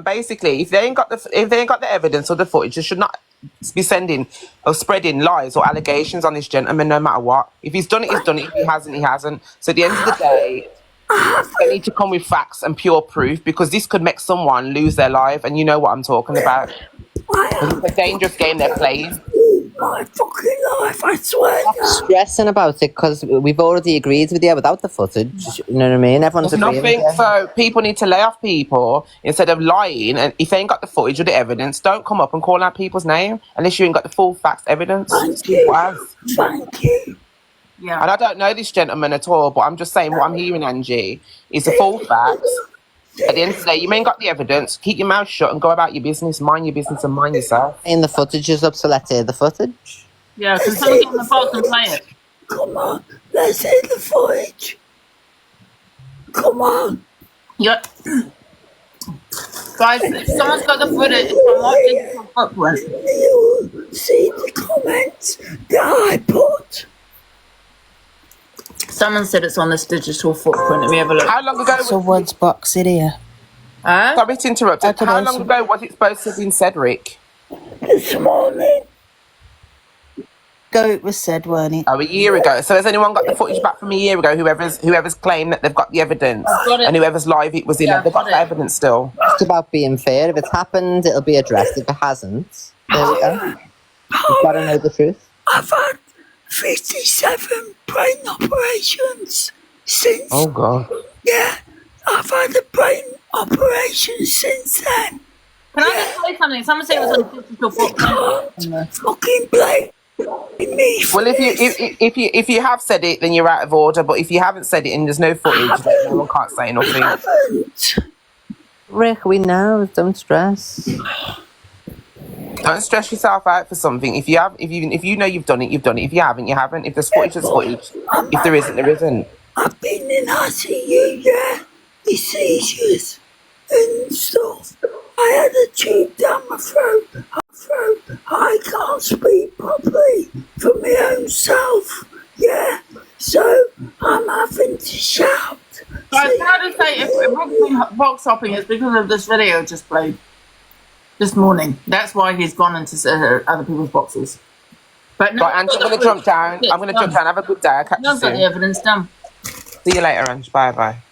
basically, if they ain't got the evidence or the footage, they should not be sending or spreading lies or allegations on this gentleman, no matter what. If he's done it, he's done it. If he hasn't, he hasn't. So at the end of the day, they need to come with facts and pure proof, because this could make someone lose their life, and you know what I'm talking about. It's a dangerous game they're playing. My fucking life, I swear. Stop stressing about it, because we've already agreed with you without the footage. You know what I mean? Everyone's agreeing with you. So people need to lay off people instead of lying. And if they ain't got the footage or the evidence, don't come up and call out people's name unless you ain't got the full facts, evidence. Thank you. Yeah. And I don't know this gentleman at all, but I'm just saying what I'm hearing, Angie, is the full facts. At the end of the day, you ain't got the evidence. Keep your mouth shut and go about your business. Mind your business and mind yourself. And the footage is up, so let's hear the footage. Yeah, can someone get on the box and play it? Come on, let's hear the footage. Come on. Yeah. Guys, if someone's got the footage, I'm watching the footprint. You see the comments that I put. Someone said it's on this digital footprint. Let me have a look. How long ago? So what's box it here? Sorry to interrupt. How long ago was it supposed to have been said, Rick? This morning. It was said, weren't it? Oh, a year ago. So has anyone got the footage back from a year ago? Whoever's claimed that they've got the evidence, and whoever's live it was in, they've got the evidence still. It's about being fair. If it's happened, it'll be addressed. If it hasn't, there we go. You've got to know the truth. I've had 57 brain operations since. Oh God. Yeah, I've had a brain operation since then. Can I just say something? Someone said it was on digital footprint. Fucking blame me. Well, if you have said it, then you're out of order. But if you haven't said it and there's no footage, then no one can't say nothing. I haven't. Rick, we know. Don't stress. Don't stress yourself out for something. If you know you've done it, you've done it. If you haven't, you haven't. If there's footage, there's footage. If there isn't, there isn't. I've been in ICU, yeah, with seizures and stuff. I had a tube down my throat. I can't speak properly for my own self, yeah. So I'm having to shout. Guys, can I just say, if box hopping is because of this video just played this morning. That's why he's gone into other people's boxes. But no, Right, Ange, I'm going to jump down. Have a good day. I'll catch you I've got the soon. evidence done. See you later, Ange. Bye.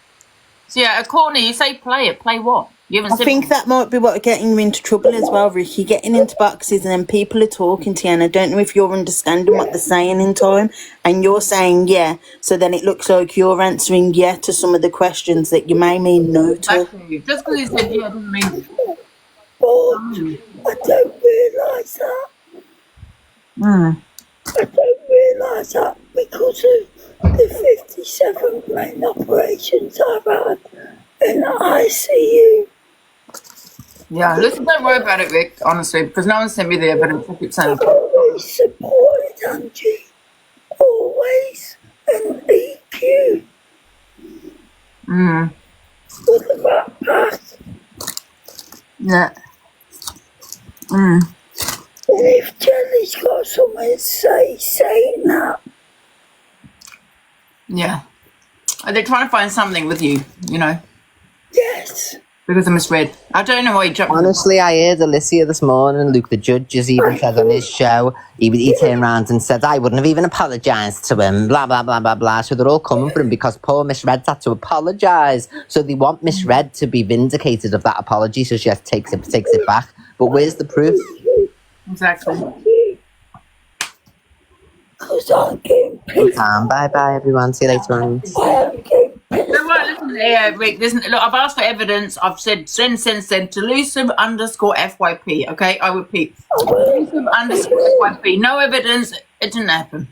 So yeah, Courtney, you say play it. Play what? You haven't I think that might be what's getting you into trouble as well, Ricky. Getting into boxes and then people are talking to you, and I don't know if you're understanding what they're saying in time, and you're saying yeah, so then it looks like you're answering yeah to some of the questions that you may mean no to. Just because he said yeah doesn't mean. I don't realise that. I don't realise that because of the 57 brain operations I've had in the ICU. Yeah, listen, don't worry about it, Rick, honestly, because no one sent me the evidence. I keep saying. Always supported Angie. Always. And EQ. With the backpack. Yeah. And if Jelly's got something to say, saying that. Yeah. They're trying to find something with you, you know, Yes. because I misread. I don't know why you jumped. Honestly, I heard Alicia this morning. Luke, the judge, has even said on his show, he turned around and said, I wouldn't have even apologised to him, blah, blah, blah, blah, blah. So they're all coming for him because poor Miss Red's had to apologise. So they want Miss Red to be vindicated of that apology, so she takes it back. But where's the proof? Exactly. Because I'm getting pissed. Bye, everyone. See you later on. I am getting pissed. No, right, listen, Rick, look, I've asked for evidence. I've said send to _FYP, okay? I repeat. _FYP. No evidence. It didn't happen.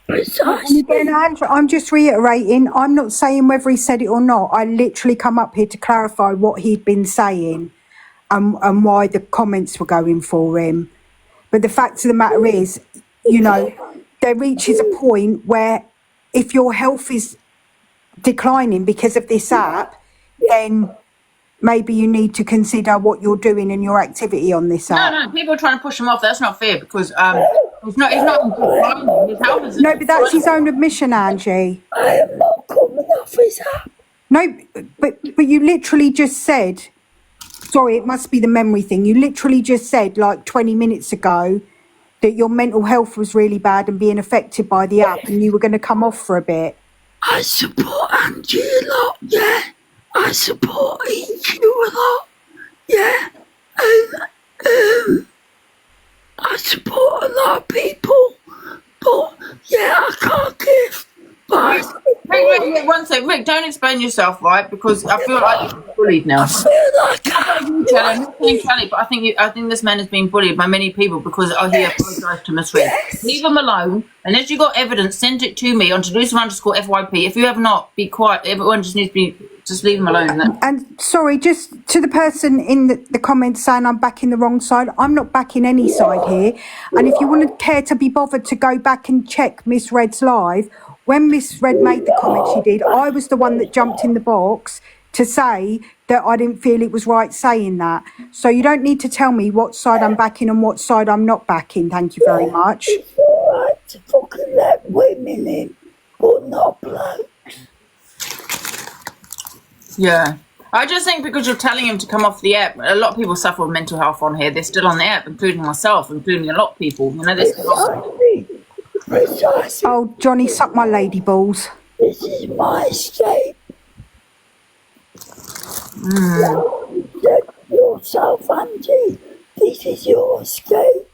And again, Andrew, I'm just reiterating, I'm not saying whether he said it or not. I literally come up here to clarify what he'd been saying and why the comments were going for him. But the fact of the matter is, you know, there reaches a point where if your health is declining because of this app, then maybe you need to consider what you're doing and your activity on this app. No, people are trying to push him off. That's not fair because he's not declining. His health is No, but that's his own admission, Angie. I am not coming off his app. No, but you literally just said Sorry, it must be the memory thing. You literally just said like 20 minutes ago that your mental health was really bad and being affected by the app and you were going to come off for a bit. I support Angie a lot, yeah. I support EQ a lot, yeah. And I support a lot of people, but yeah, I can't give. But Rick, one sec. Rick, don't explain yourself, right? Because I feel like you're bullied now. I feel like I'm not saying Charlie, but I think this man is being bullied by many people because he apologised to Miss Red. Leave him alone. Unless you got evidence, send it to me on _FYP. If you have not, be quiet. Everyone just needs to just leave him alone. And sorry, just to the person in the comments saying I'm backing the wrong side, I'm not backing any side here. And if you want to care to be bothered to go back and check Miss Red's live, when Miss Red made the comment she did, I was the one that jumped in the box to say that I didn't feel it was right saying that. So you don't need to tell me what side I'm backing and what side I'm not backing. Thank you very much. it's alright to fucking let women in, but not blokes. Yeah. I just think because you're telling him to come off the app, a lot of people suffer with mental health on here. They're still on the app, including myself, including a lot of people. You know, they're still on. Precisely. Oh, Johnny, suck my lady balls. This is my escape. Protect yourself, Angie. This is your escape.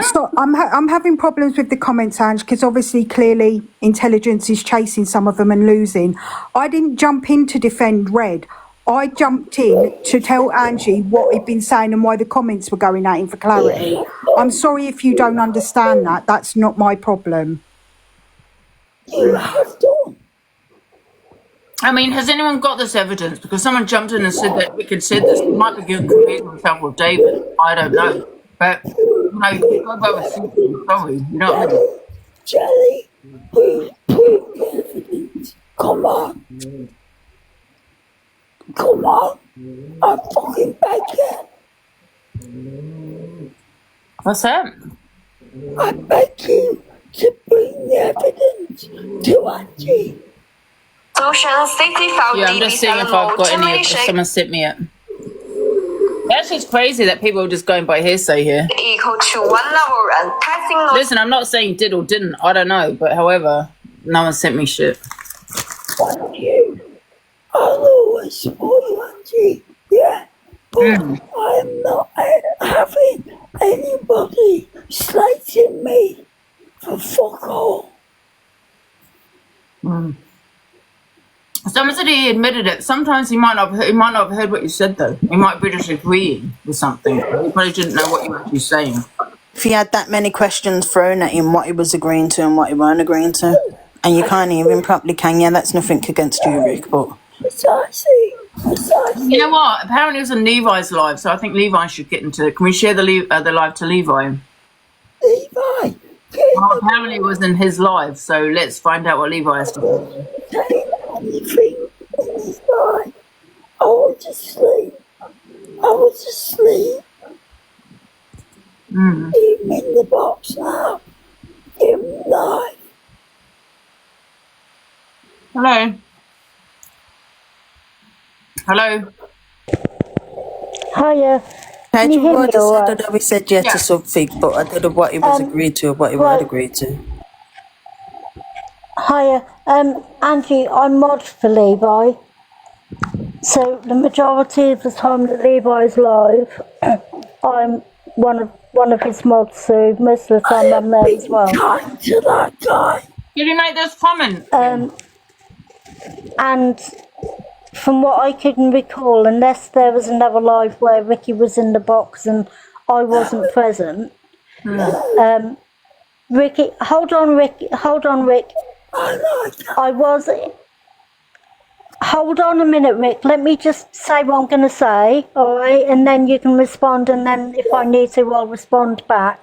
So I'm having problems with the comments, Ange, because obviously, clearly, intelligence is chasing some of them and losing. I didn't jump in to defend Red. I jumped in to tell Angie what he'd been saying and why the comments were going at him for clarity. I'm sorry if you don't understand that. That's not my problem. You have done. I mean, has anyone got this evidence? Because someone jumped in and said that Rick had said this. He might be comparing himself with David. I don't know. But, you know, you go by with thinking. Sorry. You know what I mean? Jelly, prove the evidence. Come on. Come on. I'm fucking begging. What's that? I beg you to bring the evidence to Angie. Social safety found Yeah, I'm just seeing if I've got any. If someone sent me it. That's just crazy that people are just going by hearsay here. equal to 1 level and passing on. Listen, I'm not saying did or didn't. I don't know. But however, no one sent me shit. Thank you. I'll always support you, Angie. Yeah. But I am not having anybody slating me for fuck all. Someone said he admitted it. Sometimes he might not have heard what you said though. He might be just agreeing with something. He probably didn't know what you were actually saying. If he had that many questions thrown at him, what he was agreeing to and what he weren't agreeing to, and you can't hear him properly, can you? That's nothing against you, Rick, but... Precisely. You know what? Apparently it was on Levi's live, so I think Levi should get into it. Can we share the live to Levi? Levi, Well, apparently it was in his live, so let's find out what Levi has to say. anything in his life. I was asleep. Even in the box now. In life. Hello? Hello? Hiya. Can you hear me I all right? don't know, we said yes Yeah. to something, but I don't know what he was agreed to or what he weren't agreed to. Hiya. Angie, I'm mod for Levi. So the majority of the time that Levi's live, I'm one of his mods, so most of the time I'm there as well. Kind to that guy. Did he make this comment? And from what I can recall, unless there was another live where Ricky was in the box and I wasn't present, Ricky, hold on, Rick. Hold on a minute, Rick. Let me just say what I'm going to say, all right? And then you can respond, and then if I need to, I'll respond back.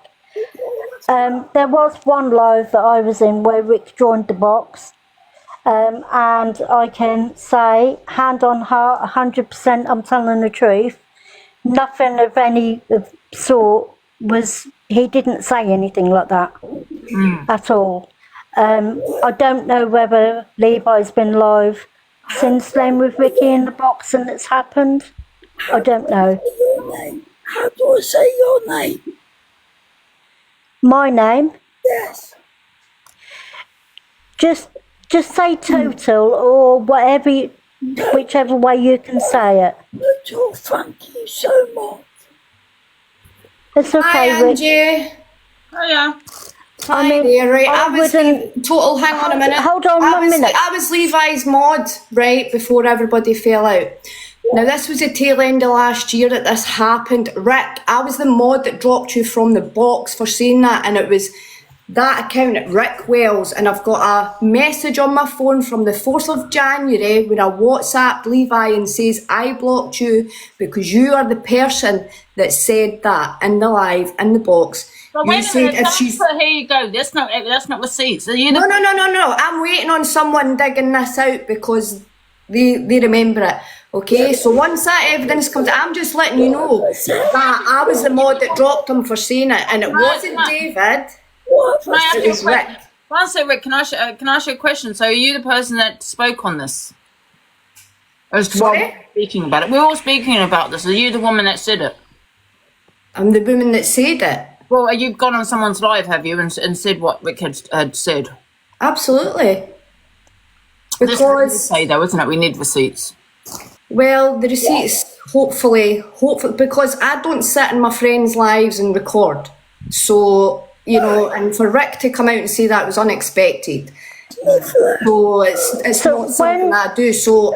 There was one live that I was in where Rick joined the box, and I can say, hand on heart, 100%, I'm telling the truth. Nothing of any sort was, he didn't say anything like that at all. I don't know whether Levi's been live since then with Ricky in the box and it's happened? I don't know. Your name. How do I say your name? My name? Yes. Just say Total or whatever, whichever way you can say it. Total, thank you so much. It's okay, Hi, Rick. Angie. Oh yeah. I mean, Yeah, right. I I was wouldn't- Total. Hang on a minute. Hold on I 1 was, minute. I was Levi's mod right before everybody fell out. Now this was the tail end of last year that this happened. Rick, I was the mod that dropped you from the box for saying that, and it was that account, Rick Wells, and I've got a message on my phone from the 4th of January where I WhatsApped Levi and says, I blocked you because you are the person that said that in the live, in the box. But You wait a said minute, if she's... here you go. That's not receipts. Are you No. I'm waiting on someone digging this out because they remember it. Okay, so once that evidence comes, I'm just letting you know that I was the mod that dropped him for saying it, and it wasn't David. Can I ask It you a was Rick. question? One second, Rick, can I ask you a question? So are you the person that spoke on this? As to why Sorry? we're speaking about it. We're all speaking about this. Are you the woman that said it? I'm the woman that said it. Well, you've gone on someone's live, have you, and said what Rick had said? Absolutely. This is what you Because, say though, isn't it? We need receipts. well, the receipts, hopefully, because I don't sit in my friends' lives and record. So, you know, and for Rick to come out and say that was unexpected. So it's So not something when- I do. So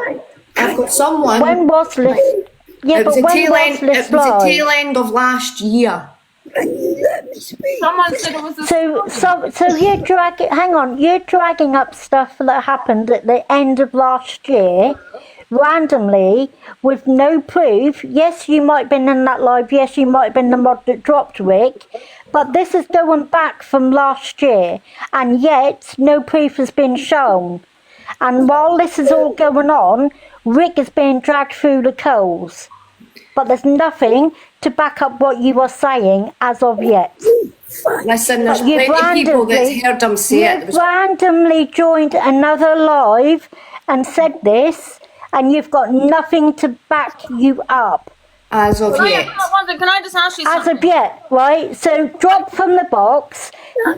I've got someone. When was this? Yeah, It was but the when tail was end. this It was the live? tail end of last year. Can you let me speak? Someone said it was a So you're dragging. Hang on, you're dragging up stuff that happened at the end of last year, randomly, with no proof. Yes, you might have been in that live. Yes, you might have been the mod that dropped Rick, but this is going back from last year, and yet no proof has been shown. And while this is all going on, Rick is being dragged through the coals. But there's nothing to back up what you are saying as of yet. Listen, there's But you've plenty of people that's randomly- heard him say it. There You've was randomly joined another live and said this, and you've got nothing to back you up as of yet. Can I just ask you as something? of yet, right? So drop from the box,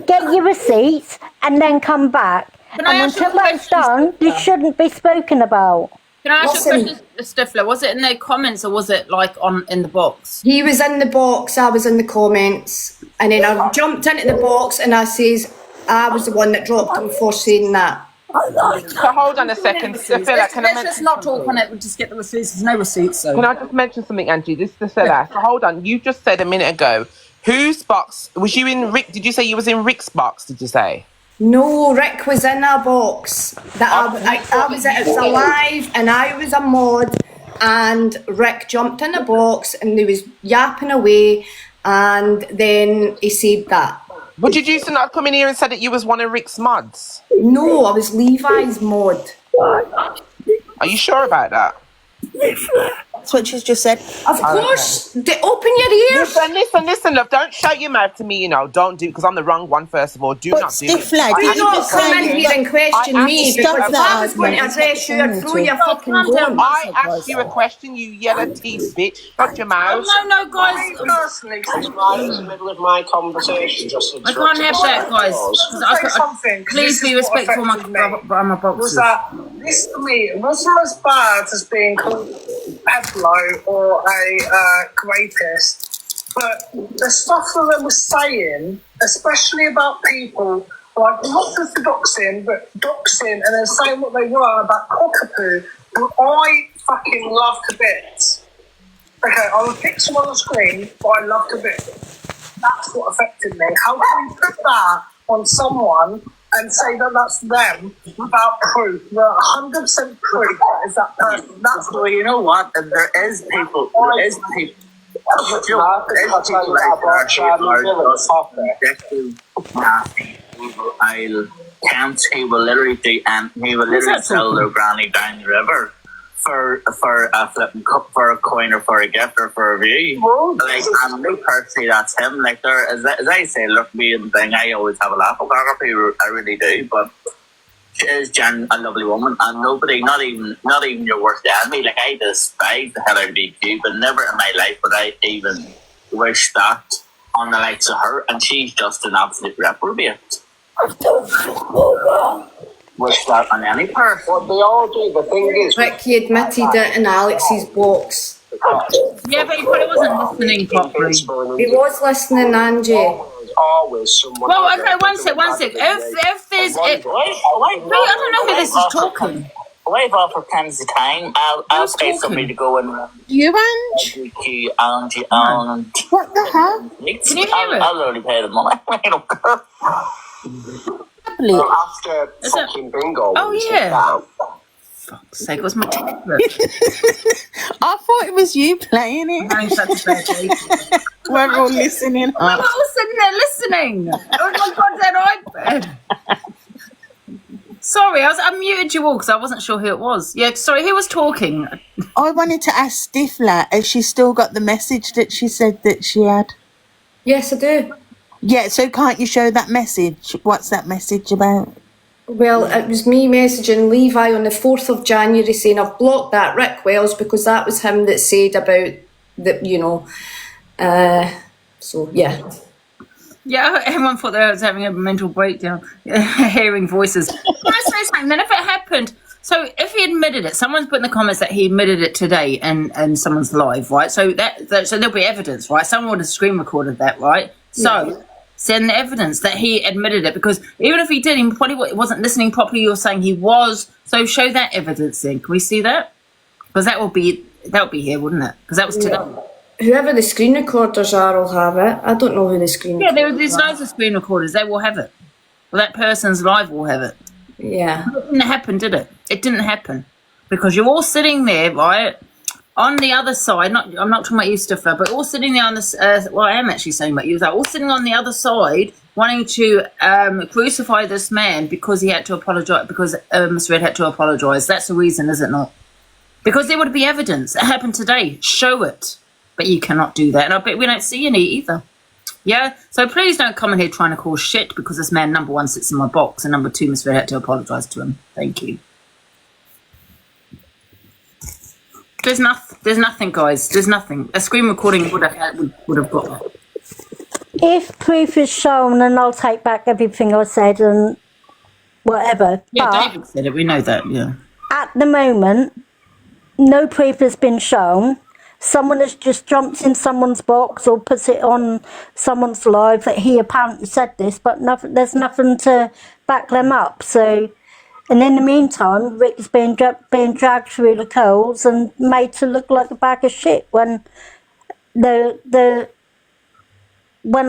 get your receipts, and then come back. Can I And ask you until a that's question, done, this shouldn't be spoken about. Can I ask you a Listen. question, Stifler? Was it in the comments or was it like in the box? He was in the box, I was in the comments, and then I jumped into the box and I says I was the one that dropped him for saying that. I like So hold on a second. Stella, can I Let's just mention not talk something? on it. We'll just get the receipts. There's no receipts. So. Can I just mention something, Angie? This is the Stella. So hold on. You just said a minute ago, whose box was you in? Rick? Did you say you was in Rick's box? Did you say? No, Rick was in a box that I was it was alive and I was a mod and Rick jumped in a box and he was yapping away and then he said that. But did you not come in here and said that you was one of Rick's mods? No, I was Levi's mod. Are you sure about that? That's what she's just said. Of course, open your ears. Listen, love. Don't shout your mouth to me, you know. Don't do, because I'm the wrong one, first of all. Do But not do it. Stifler, Do did you not just come in say here and question I me asked because Stop if that I was going to argument. address you, I'd throw your fucking bone. I asked you a question, you yellow teeth bitch. Shut your mouth. No, guys. I personally think right in the middle of my conversation just I can't have that, guys. Say something, 'cause Please this be is what respectful of affected my was boxes. that this to me wasn't as bad as being called a peddler or a rapist, but the stuff that they were saying, especially about people like not just doxing, but doxing and then saying what they were about cockapoo, who I fucking love to bits. Okay, I would pick someone on the screen, but I love to bits. That's what affected me. How can you put that on someone and say that that's them without proof? There are 100% proof that is that person. That's Well, you know what? There is people. There is people. There is people out there who are just ridiculous, nasty, evil, idle, can't. He will literally do, and he will literally sell their granny down the river for a flipping cup, for a coin, or for a gift, or for a view. Like, and me personally, that's him. Like, there, as I say, look, me and thing, I always have a laugh about it. I really do, but She is a lovely woman, and nobody, not even your worst enemy. Like, I despise the hell out of BQ, but never in my life would I even wish that on the likes of her. And she's just an absolute reprobate. Wish that on any person. What they all do, the thing is, Ricky admitted it in Alex's box. Yeah, but he probably wasn't listening properly. He was listening, Angie. always someone. Well, okay, one sec. If there's, I don't know who this is talking. Wait for plenty of time. I'll pay somebody to go and You, Ange? Angie, and What the hell? Can you hear it? I'll only pay the money. I don't care. After fucking bingo. Oh, yeah. Fuck's sake, what's my tablet? I thought it was you playing it. I'm such a bad day. We're all listening. We're all sitting there listening. Oh my God, that iPad. Sorry, I muted you all because I wasn't sure who it was. Yeah, sorry, who was talking? I wanted to ask Stifler, has she still got the message that she said that she had? Yes, I do. Yeah, so can't you show that message? What's that message about? Well, it was me messaging Levi on the 4th of January saying I've blocked that Rick Wells because that was him that said about the, you know, so yeah. Yeah, everyone thought that I was having a mental breakdown, hearing voices. Can I say something? Then if it happened, so if he admitted it, someone's put in the comments that he admitted it today and someone's live, right? So so there'll be evidence, right? Someone would have screen recorded that, right? So send the evidence that he admitted it, because even if he did, he probably wasn't listening properly. You're saying he was, so show that evidence then. Can we see that? Because that would be here, wouldn't it? Because that was today. Whoever the screen recorders are will have it. I don't know who the screen recorders are. There's loads of screen recorders. They will have it. Well, that person's live will have it. Yeah. It didn't happen, did it? It didn't happen. Because you're all sitting there, right, on the other side. I'm not talking about you, Stifler, but all sitting there on this. Well, I am actually saying about you. Like, all sitting on the other side, wanting to crucify this man because he had to apologise, because Miss Red had to apologise. That's the reason, is it not? Because there would be evidence. It happened today. Show it. But you cannot do that. And I bet we don't see any either. Yeah? So please don't come in here trying to cause shit because this man, number one, sits in my box, and number two, Miss Red had to apologise to him. Thank you. There's nothing, guys. There's nothing. A screen recording would have got that. If proof is shown, then I'll take back everything I said and whatever. Yeah, but David said it. We know that, yeah. at the moment, no proof has been shown. Someone has just jumped in someone's box or put it on someone's live that he apparently said this, but there's nothing to back them up. So, and in the meantime, Rick's being dragged through the coals and made to look like a bag of shit when when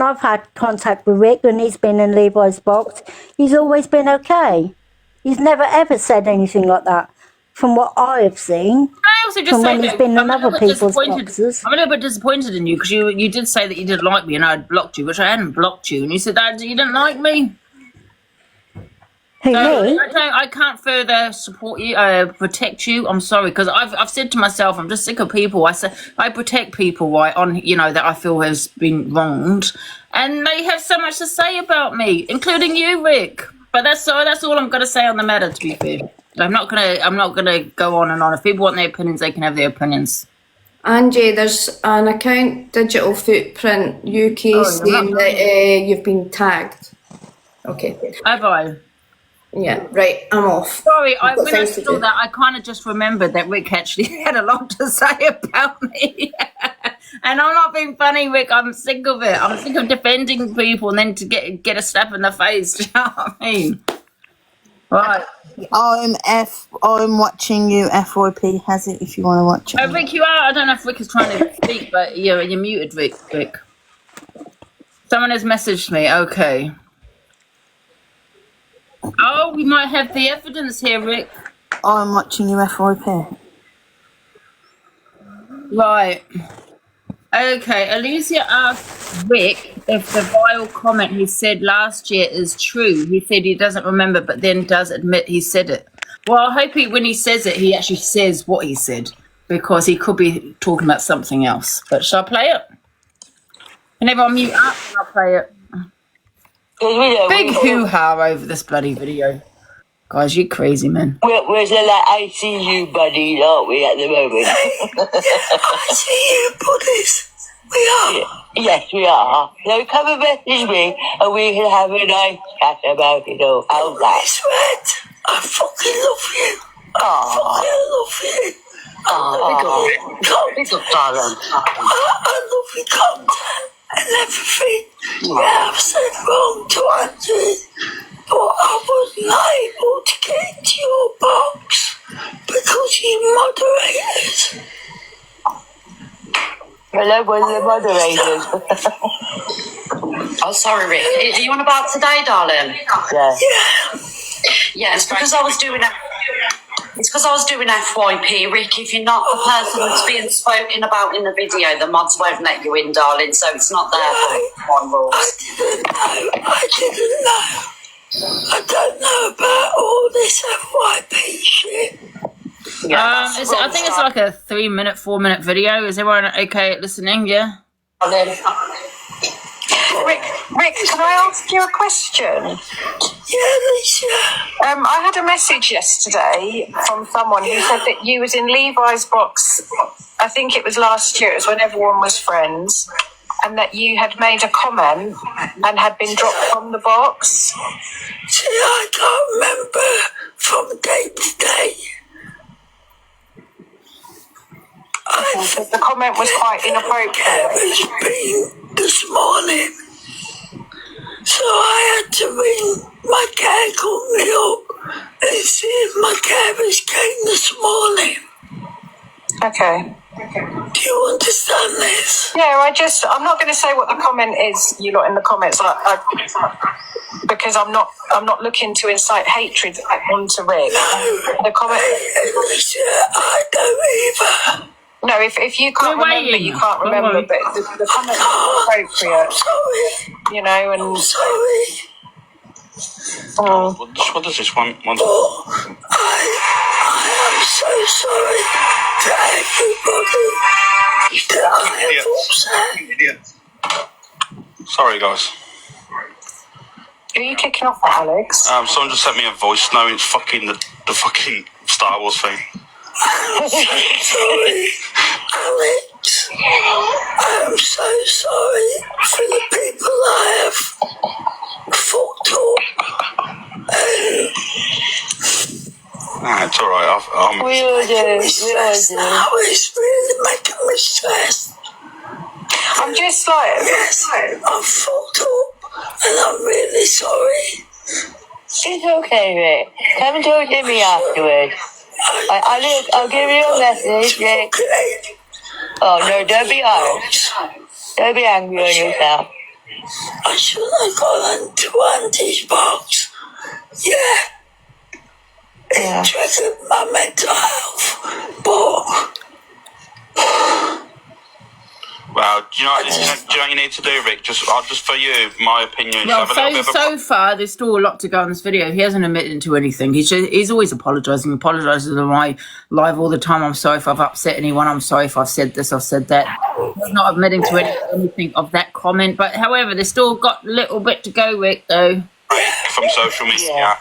I've had contact with Rick and he's been in Levi's box, he's always been okay. He's never ever said anything like that. From what I have seen, I also just from say when he's that been in I'm a other little bit people's disappointed. boxes. I'm a little bit disappointed in you because you did say that you didn't like me and I had blocked you, which I hadn't blocked you, and you said that you didn't like me. Who, So me? I can't further support you, protect you. I'm sorry, because I've said to myself, I'm just sick of people. I protect people, right, on, that I feel has been wronged, and they have so much to say about me, including you, Rick. But that's all I'm gonna say on the matter. To be fair, I'm not gonna go on and on. If people want their opinions, they can have their opinions. Angie, there's an account, Digital Footprint UK, saying that you've been tagged. Okay. Have I? Yeah, right, I'm off. Sorry, I've got when I things to saw do. that, I kind of just remembered that Rick actually had a lot to say about me. And I'm not being funny, Rick. I'm sick of it. I'm sick of defending people and then to get a slap in the face. Do you know what I mean? Right. I'm watching you. FYP has it if you want to watch it. Rick, you are. I don't know if Rick is trying to speak, but you're muted, Rick. Someone has messaged me. Okay. Oh, we might have the evidence here, Rick. I'm watching you. FYP. Right. Okay, Alicia asked Rick if the vile comment he said last year is true. He said he doesn't remember, but then does admit he said it. Well, I hope when he says it, he actually says what he said, because he could be talking about something else. But shall I play it? Can everyone mute up and I'll play it? Big hoo-ha over this bloody video. Guys, you crazy, man. We're like ICU buddies, aren't we, at the moment? ICU buddies. We are. Yes, we are. So come and message me and we can have a nice chat about it all. How's that? Red, I fucking love you. I love you. Big up, darling. I love your content and everything you have said wrong to Angie. But I wasn't able to get into your box because you moderators. Hello, one of the moderators. Oh, sorry, Rick. Are you on about today, darling? Yeah. Yeah, it's because I was doing FYP, Rick. If you're not the person that's being spoken about in the video, the mods won't let you in, darling. So it's not there for one rules. I didn't know. I don't know about all this FYP shit. Yeah, I think it's like a 3-minute, 4-minute video. Is everyone okay at listening? Yeah. Rick, can I ask you a question? Yeah, Lisa. I had a message yesterday from someone who said that you was in Levi's box. I think it was last year. It was when everyone was friends. And that you had made a comment and had been dropped from the box. See, I can't remember from day to day. The comment was quite inappropriate. It's been this morning. So I had to ring my care company up and see if my carers came this morning. Okay. Do you understand this? Yeah, I'm not going to say what the comment is, you lot in the comments, because I'm not looking to incite hatred onto Rick. The comment. I don't either. No, if you can't remember, you can't remember. But the comment is appropriate. Sorry. You know, and. I'm sorry. What does this one want? I am so sorry to everybody that I have upset. Sorry, guys. Who are you kicking off at, Alex? Someone just sent me a voice note. It's fucking the fucking Star Wars thing. I'm so sorry, Alex. I'm so sorry for the people I have fucked up. It's all right. We all do. It's really making me stressed. I'm just like... Yes, I'm fucked up and I'm really sorry. It's okay, Rick. Come and talk to me afterwards. I'll give you a message, Rick. Oh, no, don't be harsh. Don't be angry on yourself. I shouldn't have gone into Auntie's box. Yeah. It triggered my mental health. But... Well, do you know what you need to do, Rick? Just for you, my opinion. Well, so far, there's still a lot to go on this video. He hasn't admitted to anything. He's always apologising. He apologises on my live all the time. I'm sorry if I've upset anyone. I'm sorry if I've said this, I've said that. He's not admitting to anything of that comment. But however, there's still got a little bit to go, Rick, though. From social media,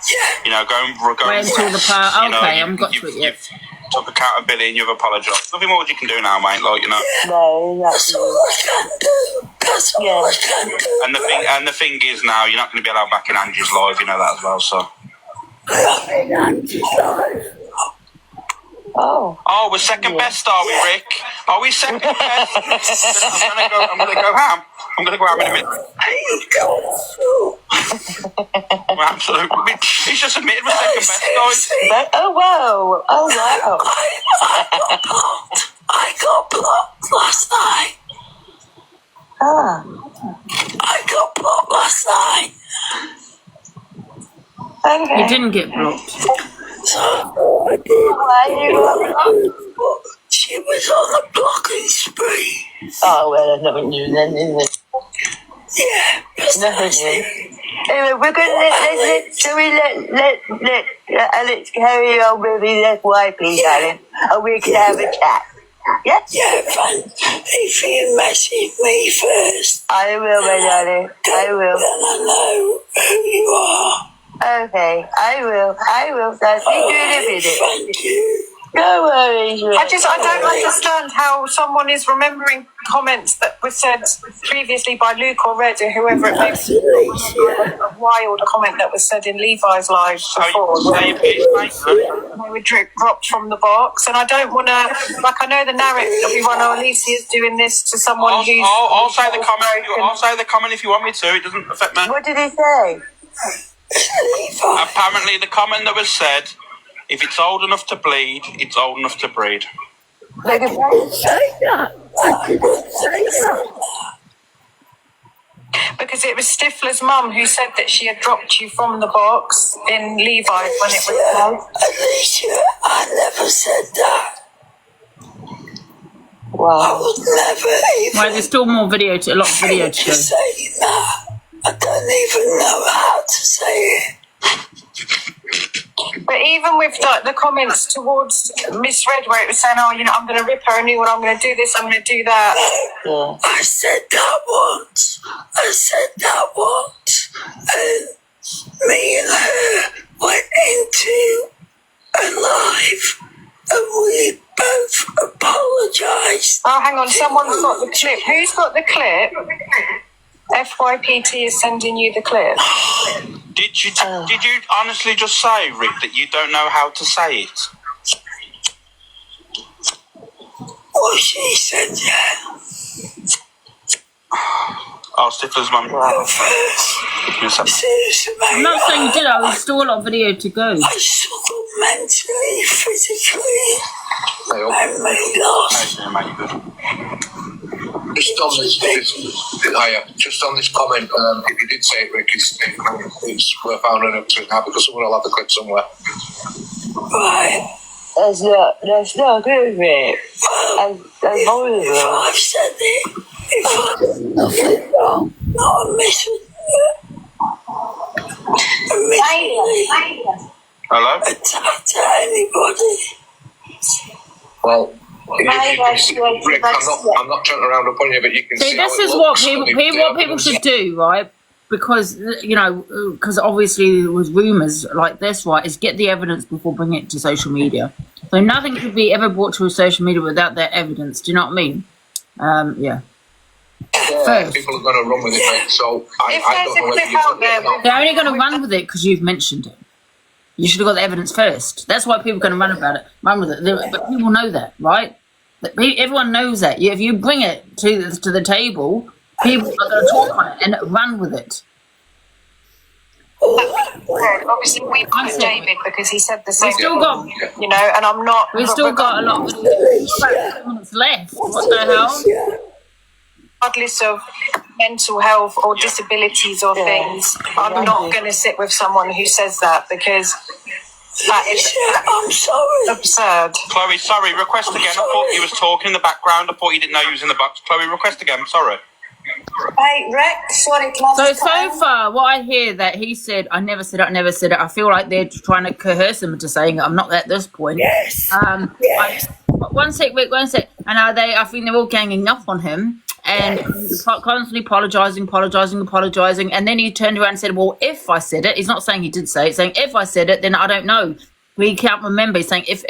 you know, going into the part. Okay, I'm got to it yet. Took accountability and you've apologised. Nothing more you can do now, mate. Like, you know. No, that's all I can do. That's all I can do. And the thing is now, you're not going to be allowed back in Angie's live. You know that as well. So. In Angie's live. Oh, we're second best, are we, Rick? Are we second best? I'm gonna go ham. I'm gonna go ham in a minute. We're absolutely. He's just admitted we're second best, guys. Oh wow! I got blocked last night. I got blocked last night. Okay. You didn't get blocked. So I did. She was on a blocking spree. Oh well, I never knew then, isn't it? Yeah, nothing new. Anyway, we're gonna shall we let Alex carry on with his FYP, darling, and we can have a chat. Yeah? Yeah, fine. If you message me first. I will, my darling. I will. Then I know who you are. Okay, I will. That's Thank you. No worries. I don't understand how someone is remembering comments that were said previously by Luke or Red or whoever it may be. A wild comment that was said in Levi's live before. They were dropped from the box, and I don't want to. Like, I know the narrative that we want. Oh, Alicia is doing this to someone who's. I'll say the comment. I'll say the comment if you want me to. It doesn't affect me. What did he say? Apparently, the comment that was said. If it's old enough to bleed, it's old enough to breed. I didn't say that. Because it was Stifler's mum who said that she had dropped you from the box in Levi's when it was Alicia, I never said that. Wow. I would never even. Right, there's still more video to a lot of video to go. Say that. I don't even know how to say it. But even with the comments towards Miss Red, where it was saying, "Oh, I'm going to rip her a new one. I'm going to do this. I'm going to do that." Yeah. I said that once. And me and her went into a live, and we both apologised. Oh, hang on. Someone's got the clip. Who's got the clip? FYPT is sending you the clip. Did you honestly just say, Rick, that you don't know how to say it? Well, she said, yeah. Oh, Stifler's mum. I'm not saying you did. There's still a lot of video to go. I struggled mentally, physically. I made loss. Just on this comment, if you did say it, Rick, it's worth finding up to it now because someone will have the clip somewhere. Right. That's not good, Rick. That's horrible. If I've said it, if I've done nothing wrong, not admitting it. Hello? To anybody. Well, Rick, I'm not trying to round up on you, but you can see. This is what people should do, right? Because because obviously there was rumours like this, right? Is get the evidence before bringing it to social media. So nothing could be ever brought to social media without their evidence. Do you know what I mean? Yeah. First. People are going to run with it, mate. So I don't know whether they're only going to run with it because you've mentioned it. You should have got the evidence first. That's why people are going to run with it. But people know that, right? Everyone knows that. If you bring it to the table, people are going to talk on it and run with it. Obviously, we put David because he said the same. We still got, and I'm not. We still got a lot of minutes left. What the hell? Regardless of mental health or disabilities or things, I'm not going to sit with someone who says that because that is I'm sorry. Absurd. Chloe, sorry, request again. I thought you was talking in the background. I thought you didn't know you was in the box. Chloe, request again. Sorry. Hey, Rick, sorry, So far, what I hear that he said, I never said it. I feel like they're trying to coerce him into saying it. I'm not at this point. Yes. One sec, Rick, one sec. And I think they're all ganging up on him and constantly apologising. And then he turned around and said, well, if I said it, he's not saying he did say it, saying if I said it, then I don't know. He can't remember. He's saying if,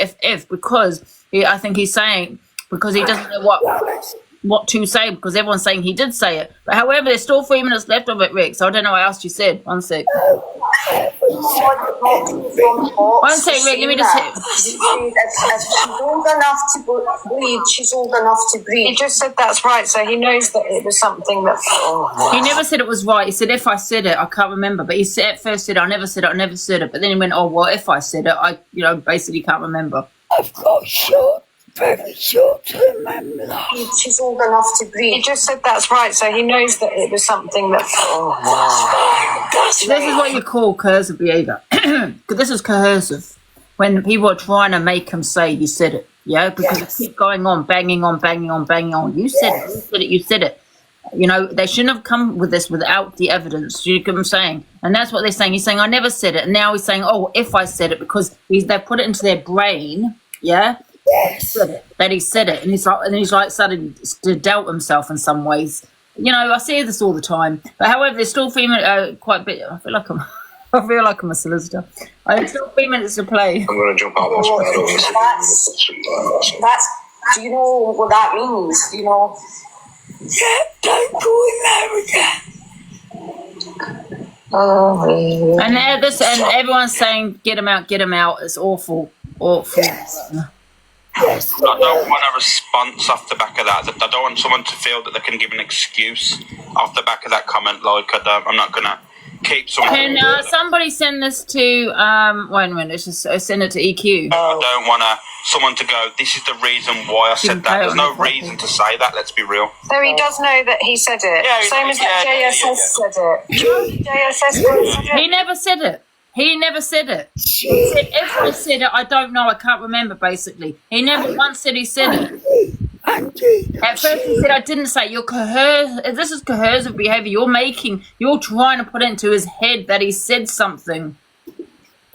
because I think he's saying, because he doesn't know what to say, because everyone's saying he did say it. But however, there's still 3 minutes left of it, Rick, so I don't know what else you said. One sec. One sec, Rick, let me just she's old enough to breathe, she's old enough to breathe. He just said that's right, so he knows that it was something that... He never said it was right. He said, if I said it, I can't remember. But he said, at first said, I never said it. But then he went, oh, well, if I said it, I basically can't remember. I've got very short to remember that. She's old enough to breathe. He just said that's right, so he knows that it was something that... This is what you call coercive behaviour. This is coercive. When people are trying to make him say you said it. Yeah, because it keeps going on, banging on. You said it. They shouldn't have come with this without the evidence. You get what I'm saying? And that's what they're saying. He's saying, I never said it. And now he's saying, oh, if I said it, because they put it into their brain, yeah? Yes. That he said it. And he's like starting to doubt himself in some ways. I see this all the time. But however, there's still quite a bit. I feel like I'm I feel like I'm a solicitor. I have still 3 minutes to play. I'm going to jump out this bed. That's. Do you know what that means? Do you know? Yeah, don't go in there again. And everyone's saying, get him out, get him out. It's awful. Awful. Yes. I don't want a response off the back of that. I don't want someone to feel that they can give an excuse off the back of that comment. Like, I'm not going to keep someone... Can somebody send this to... wait a minute, let's just send it to EQ. I don't want someone to go, this is the reason why I said that. There's no reason to say that, let's be real. So he does know that he said it. Yeah, Same as that JSS said it. JSS said it. He never said it. He never said it. He said, if I said it, I don't know, I can't remember, basically. He never once said he said it. At first he said, I didn't say, this is coercive behaviour. You're trying to put it into his head that he said something.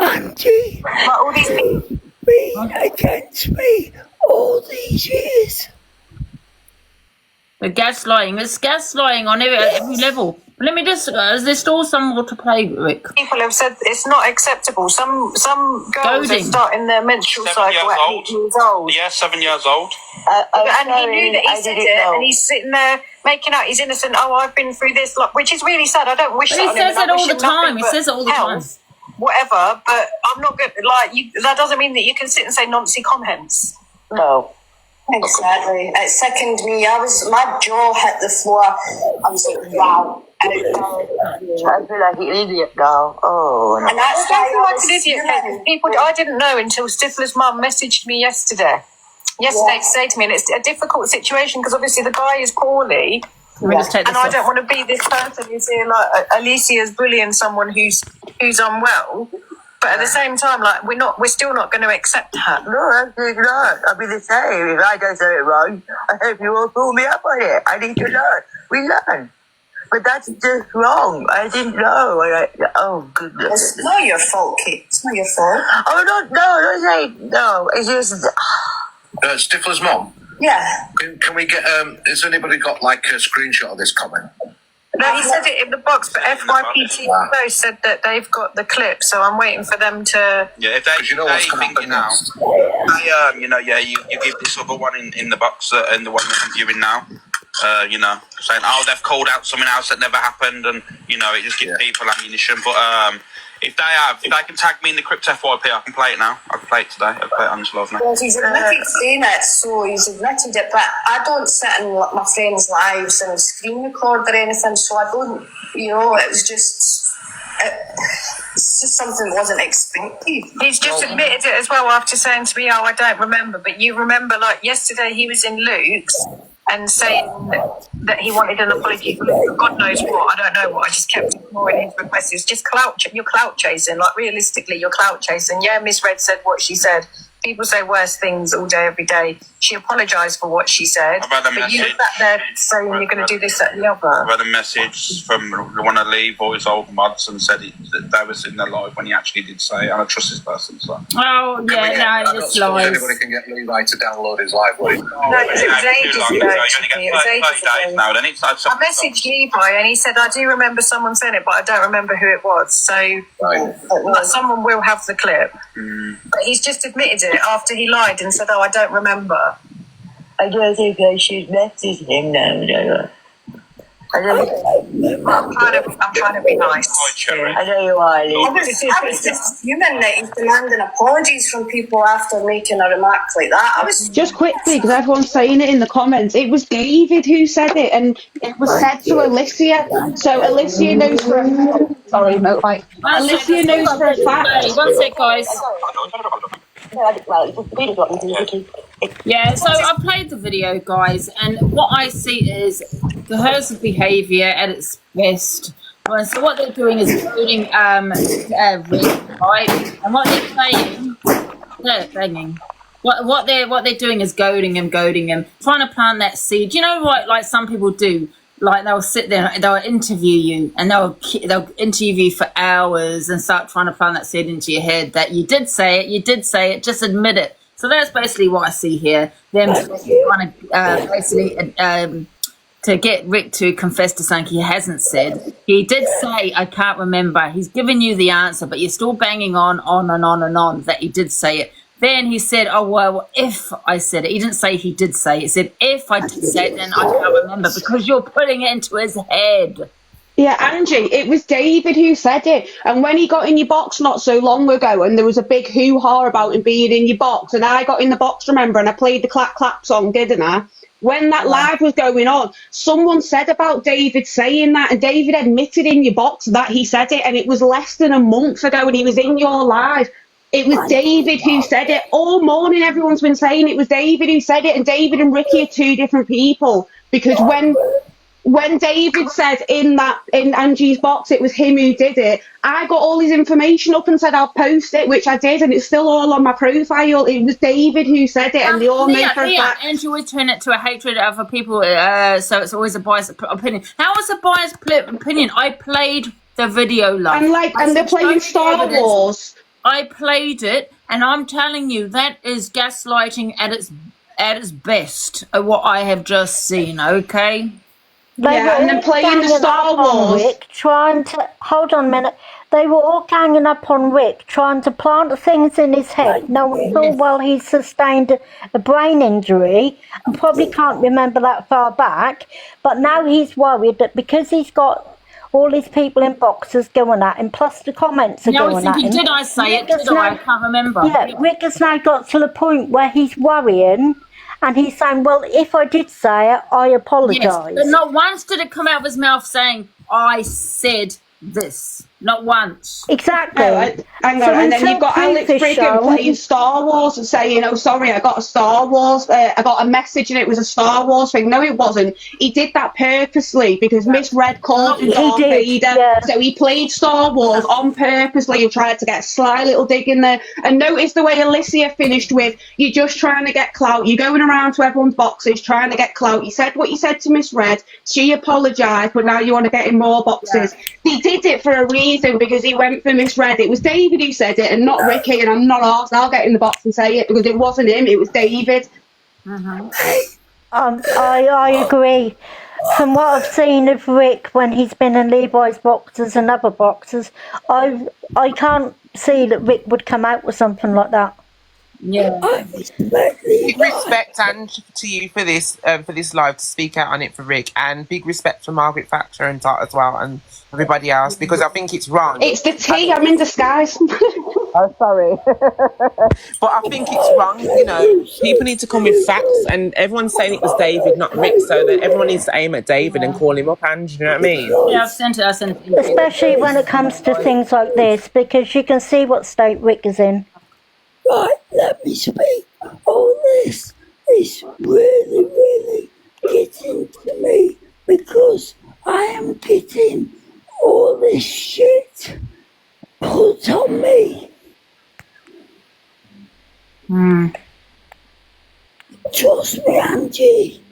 Angie, all these people been against me all these years. The gaslighting. There's gaslighting on every level. Let me just, there's still some more to play, Rick. People have said it's not acceptable. Some girls Goading. are starting their menstrual 7 cycle years at old. 8 years old. Yeah, 7 years old. And he knew that he said it, and he's sitting there making out he's innocent. Oh, I've been through this, which is really sad. I don't wish But that he on him, says and it I all wish the him nothing time. He but says it all the time. health, whatever, but I'm not good. That doesn't mean that you can sit and say nonsense comments. No. Exactly. It sickened me. My jaw hit the floor. I was like, wow. I feel like an idiot now. Oh. And that's why I feel like an idiot. People, I didn't know until Stifler's mum messaged me yesterday to say to me, and it's a difficult situation because obviously the guy is poorly. Let me just take this And I off. don't want to be this person who's here like Alicia's bullying someone who's unwell. But at the same time, like we're still not going to accept her. No, absolutely not. I'll be the same. If I don't say it wrong, I hope you all pull me up on it. I need to learn. We learn. But that's just wrong. I didn't know. Oh, goodness. It's not your fault, Kate. It's not your fault. Oh, don't say no. It's just... Stifler's mom? Yeah. Can we get, has anybody got like a screenshot of this comment? No, he said it in the box, but FYPT said that they've got the clip, so I'm waiting for them to... Yeah, if they think it now, you give this other one in the box, and the one that I'm viewing now, saying, they've called out something else that never happened, and, it just gives people ammunition. But if they can tag me in the Crypt FYP, I can play it now. I can play it today. I can play it on this live now. Well, he's admitted saying it, so he's admitted it, but I don't sit in my friends' lives and screen record or anything, so I don't, it was just... It's just something that wasn't expected. He's just admitted it as well after saying to me, I don't remember. But you remember, like, yesterday he was in Luke's and saying that he wanted an apology for God knows what. I don't know what. I just kept ignoring his requests. It's just you're clout chasing. Like, realistically, you're clout chasing. Yeah, Miss Red said what she said. People say worse things all day, every day. She apologised for what she said. But you sat there saying you're going to do this, that and the other. I've had a message from one of Lee Boy's old mods and said that they was in their live when he actually did say it, and I trust this person. So. Oh, yeah, no, it's lies. Anybody can get Levi to download his live link. No, because it was ages ago. It was ages ago. I messaged Levi and he said, I do remember someone saying it, but I don't remember who it was. So someone will have the clip. But he's just admitted it after he lied and said, I don't remember. I don't think I should message him now. I'm trying to be nice. I know you are, Lee. I was just human that he's demanding apologies from people after making a remark like that. I was just quickly, because everyone's saying it in the comments, it was David who said it, and it was said to Alicia. So Alicia knows for a sorry, motorbike. Alicia knows for a fact. One sec, guys. Yeah, so I played the video, guys, and what I see is coercive behaviour at its best. Well, so what they're doing is voting Rick, right? And what they're saying, they're banging. What they're doing is goading him, trying to plant that seed. You know what? Like some people do. Like they'll sit there, they'll interview you, and they'll interview you for hours and start trying to plant that seed into your head that you did say it, just admit it. So that's basically what I see here. Them trying to basically to get Rick to confess to something he hasn't said. He did say, I can't remember. He's given you the answer, but you're still banging on and on that he did say it. Then he said, oh, well, if I said it. He didn't say he did say it. He said, if I did say it, then I can't remember, because you're putting it into his head. Yeah, Angie, it was David who said it. And when he got in your box not so long ago, and there was a big hoo-ha about him being in your box, and I got in the box, remember, and I played the Clap Clap song, didn't I? When that live was going on, someone said about David saying that, and David admitted in your box that he said it, and it was less than a month ago, and he was in your live. It was David who said it. All morning everyone's been saying it was David who said it, and David and Ricky are two different people. Because when David said in Angie's box it was him who did it, I got all his information up and said I'll post it, which I did, and it's still all on my profile. It was David who said it, and they all know for a fact. Angie always turn it to a hatred of other people, so it's always a biased opinion. How was a biased opinion? I played the video live. And they're playing Star Wars. I played it, and I'm telling you, that is gaslighting at its best, what I have just seen, okay? And then playing the Star Wars. Rick, trying to, hold on a minute, they were all ganging up on Rick, trying to plant things in his head. No one thought, well, he sustained a brain injury and probably can't remember that far back, but now he's worried that because he's got all these people in boxes going at him, plus the comments are going at him. Did I say it? Did I? I can't remember. Yeah, Rick has now got to the point where he's worrying, and he's saying, well, if I did say it, I apologise. Yes, but not once did it come out of his mouth saying, I said this. Not once. Exactly. Hang on, and then you've got Alex Brigham playing Star Wars and saying, oh, sorry, I got a Star Wars, I got a message and it was a Star Wars thing. No, it wasn't. He did that purposely because Miss Red called him Darth Vader. So he played Star Wars on purposely and tried to get a sly little dig in there. And notice the way Alicia finished with, you're just trying to get clout. You're going around to everyone's boxes trying to get clout. You said what you said to Miss Red. She apologised, but now you want to get in more boxes. He did it for a reason, because he went for Miss Red. It was David who said it and not Ricky, and I'm not arsed. I'll get in the box and say it because it wasn't him, it was David. I agree. From what I've seen of Rick when he's been in Levi's boxes and other boxes, I can't see that Rick would come out with something like that. Yeah. Big respect, Ange, to you for this live, to speak out on it for Rick, and big respect for Margaret Thatcher and Dot as well, and everybody else, because I think it's wrong. It's the tea, I'm in disguise. Oh, sorry. But I think it's wrong, you know. People need to come with facts, and everyone's saying it was David, not Rick, so that everyone needs to aim at David and call him up, Ange, you know what I mean? Yeah, I've sent it. Especially when it comes to things like this, because you can see what state Rick is in. Right, let me speak. All this is really, really getting to me because I am getting all this shit put on me. Trust me, Angie.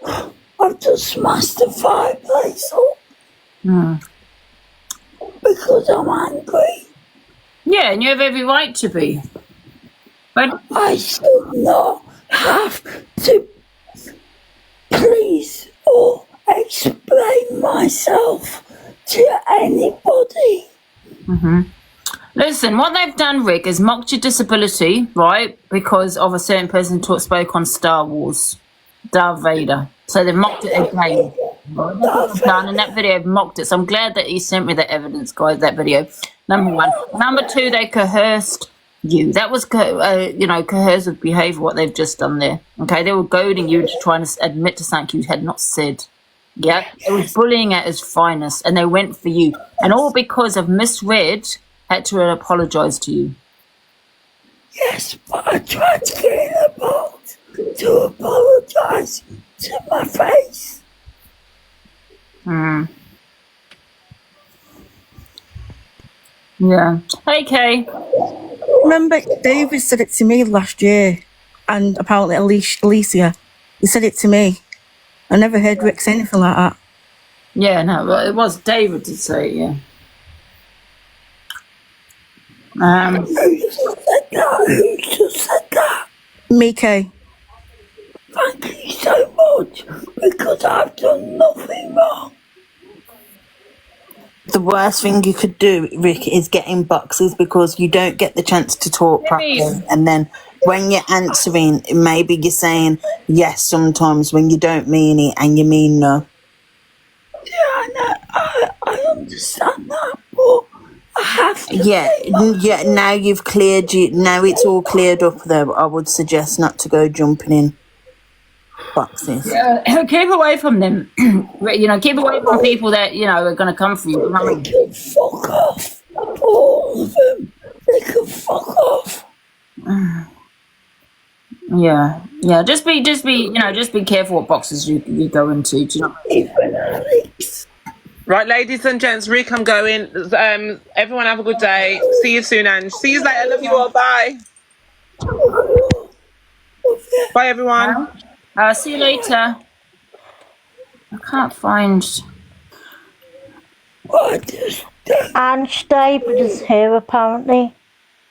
I've just smashed the fireplace up because I'm angry. Yeah, and you have every right to be. But I should not have to please or explain myself to anybody. Listen, what they've done, Rick, is mocked your disability, right? Because of a certain person who spoke on Star Wars, Darth Vader. So they've mocked it again. Done in that video, mocked it. So I'm glad that he sent me the evidence, guys. That video, number one. Number two, they coerced you. That was, coercive behaviour. What they've just done there. Okay, they were goading you to try and admit to something you had not said. Yeah, it was bullying at its finest, and they went for you, and all because of Miss Red had to apologise to you. Yes, but I tried to get in the box to apologise to my face. Yeah. Hey, Kay. Remember, David said it to me last year, and apparently Alicia, he said it to me. I never heard Rick say anything like that. Yeah, no, but it was David to say it, yeah. Who just said that? Me, Kay. Thank you so much. judge because I've done nothing wrong. The worst thing you could do, Rick, is get in boxes because you don't get the chance to talk properly. And then when you're answering, maybe you're saying yes sometimes when you don't mean it and you mean no. Yeah, I understand that, but I have to. Yeah. Now you've cleared now it's all cleared up. Though I would suggest not to go jumping in boxes. Keep away from them. Keep away from people that are going to come for you. They can fuck off. All of them. They can fuck off. Yeah. Just be careful what boxes you go into. Do you know? Even Alex. Right, ladies and gents, Rick, I'm going. Everyone have a good day. See you soon, Ange. See you later. Love you all. Bye. Bye, everyone. See you later. I can't find. Ange, David is here apparently.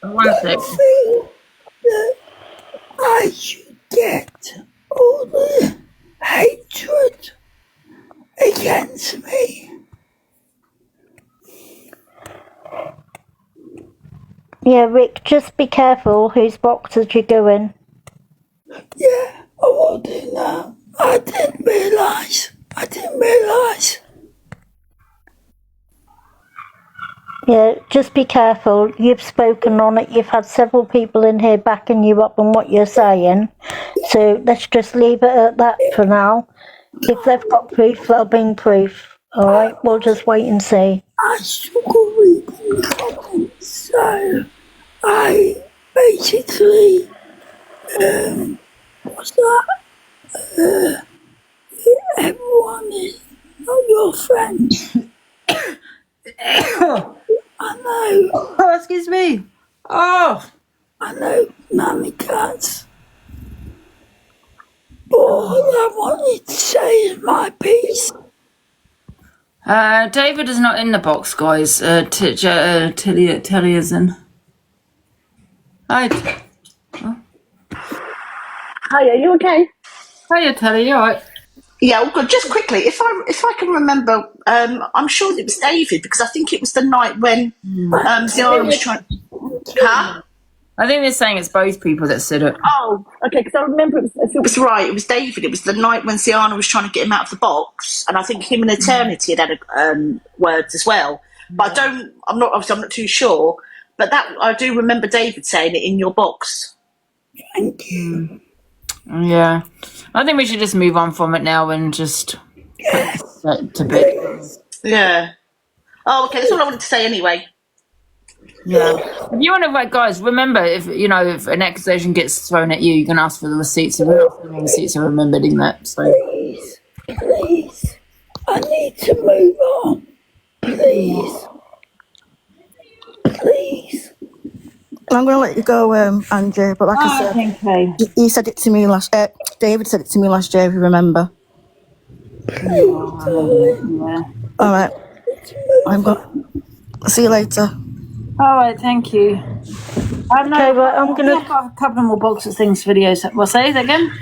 One sec. That I should get all the hatred against me. Yeah, Rick, just be careful whose boxes you go in. Yeah, I will do now. I didn't realise. Yeah, just be careful. You've spoken on it. You've had several people in here backing you up on what you're saying. So let's just leave it at that for now. If they've got proof, they'll bring proof. All right, we'll just wait and see. I struggle reading comments, so I basically, what's that? Everyone is not your friend. I know. Oh, excuse me. Oh. I know, Nanny Cats. But all I wanted to say is my piece. David is not in the box, guys. Tilly is in. Hi. Hi, are you okay? Hiya, Tilly. You alright? Yeah, well, good. Just quickly, if I can remember, I'm sure it was David because I think it was the night when Ziara was trying. Huh? I think they're saying it's both people that said it. Oh, okay. Because I remember if it was right, it was David. It was the night when Ziana was trying to get him out of the box, and I think him and Eternity had words as well. But I'm not too sure. But that I do remember David saying it in your box. Thank you. Yeah, I think we should just move on from it now and just put to bed. Yeah. Oh, okay. That's all I wanted to say anyway. Yeah. If you want to, guys, remember if an accusation gets thrown at you, you can ask for the receipts. If we're not throwing receipts, I remember doing that. So Please, I need to move on. Please. I'm going to let you go, Angie, but like I said, okay. he said it to me David said it to me last year, if you remember. Yeah. All right. See you later. All right, thank you. Okay, right, I'm going I've got a couple more box of things videos. Well, say it again.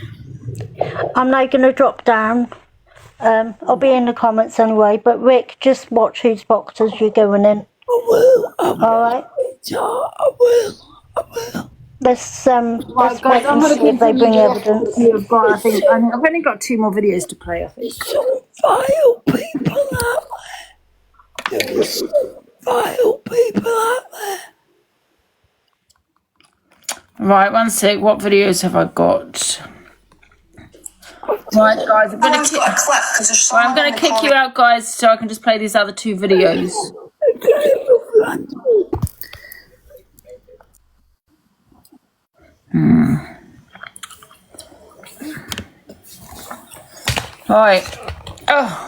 I'm now going to drop down. I'll be in the comments anyway, but Rick, just watch whose boxes you're going in. I will. All right. I will. Let's Right, wait guys, I'm and going see to if they bring evidence. You've got, I think I've only got 2 more videos to play. I think. There's some vile people out there. There's some vile people out there. Right, one sec. What videos have I got? Right, guys, I'm going to kick you out, guys, so I can just play these other 2 videos. Right. Oh.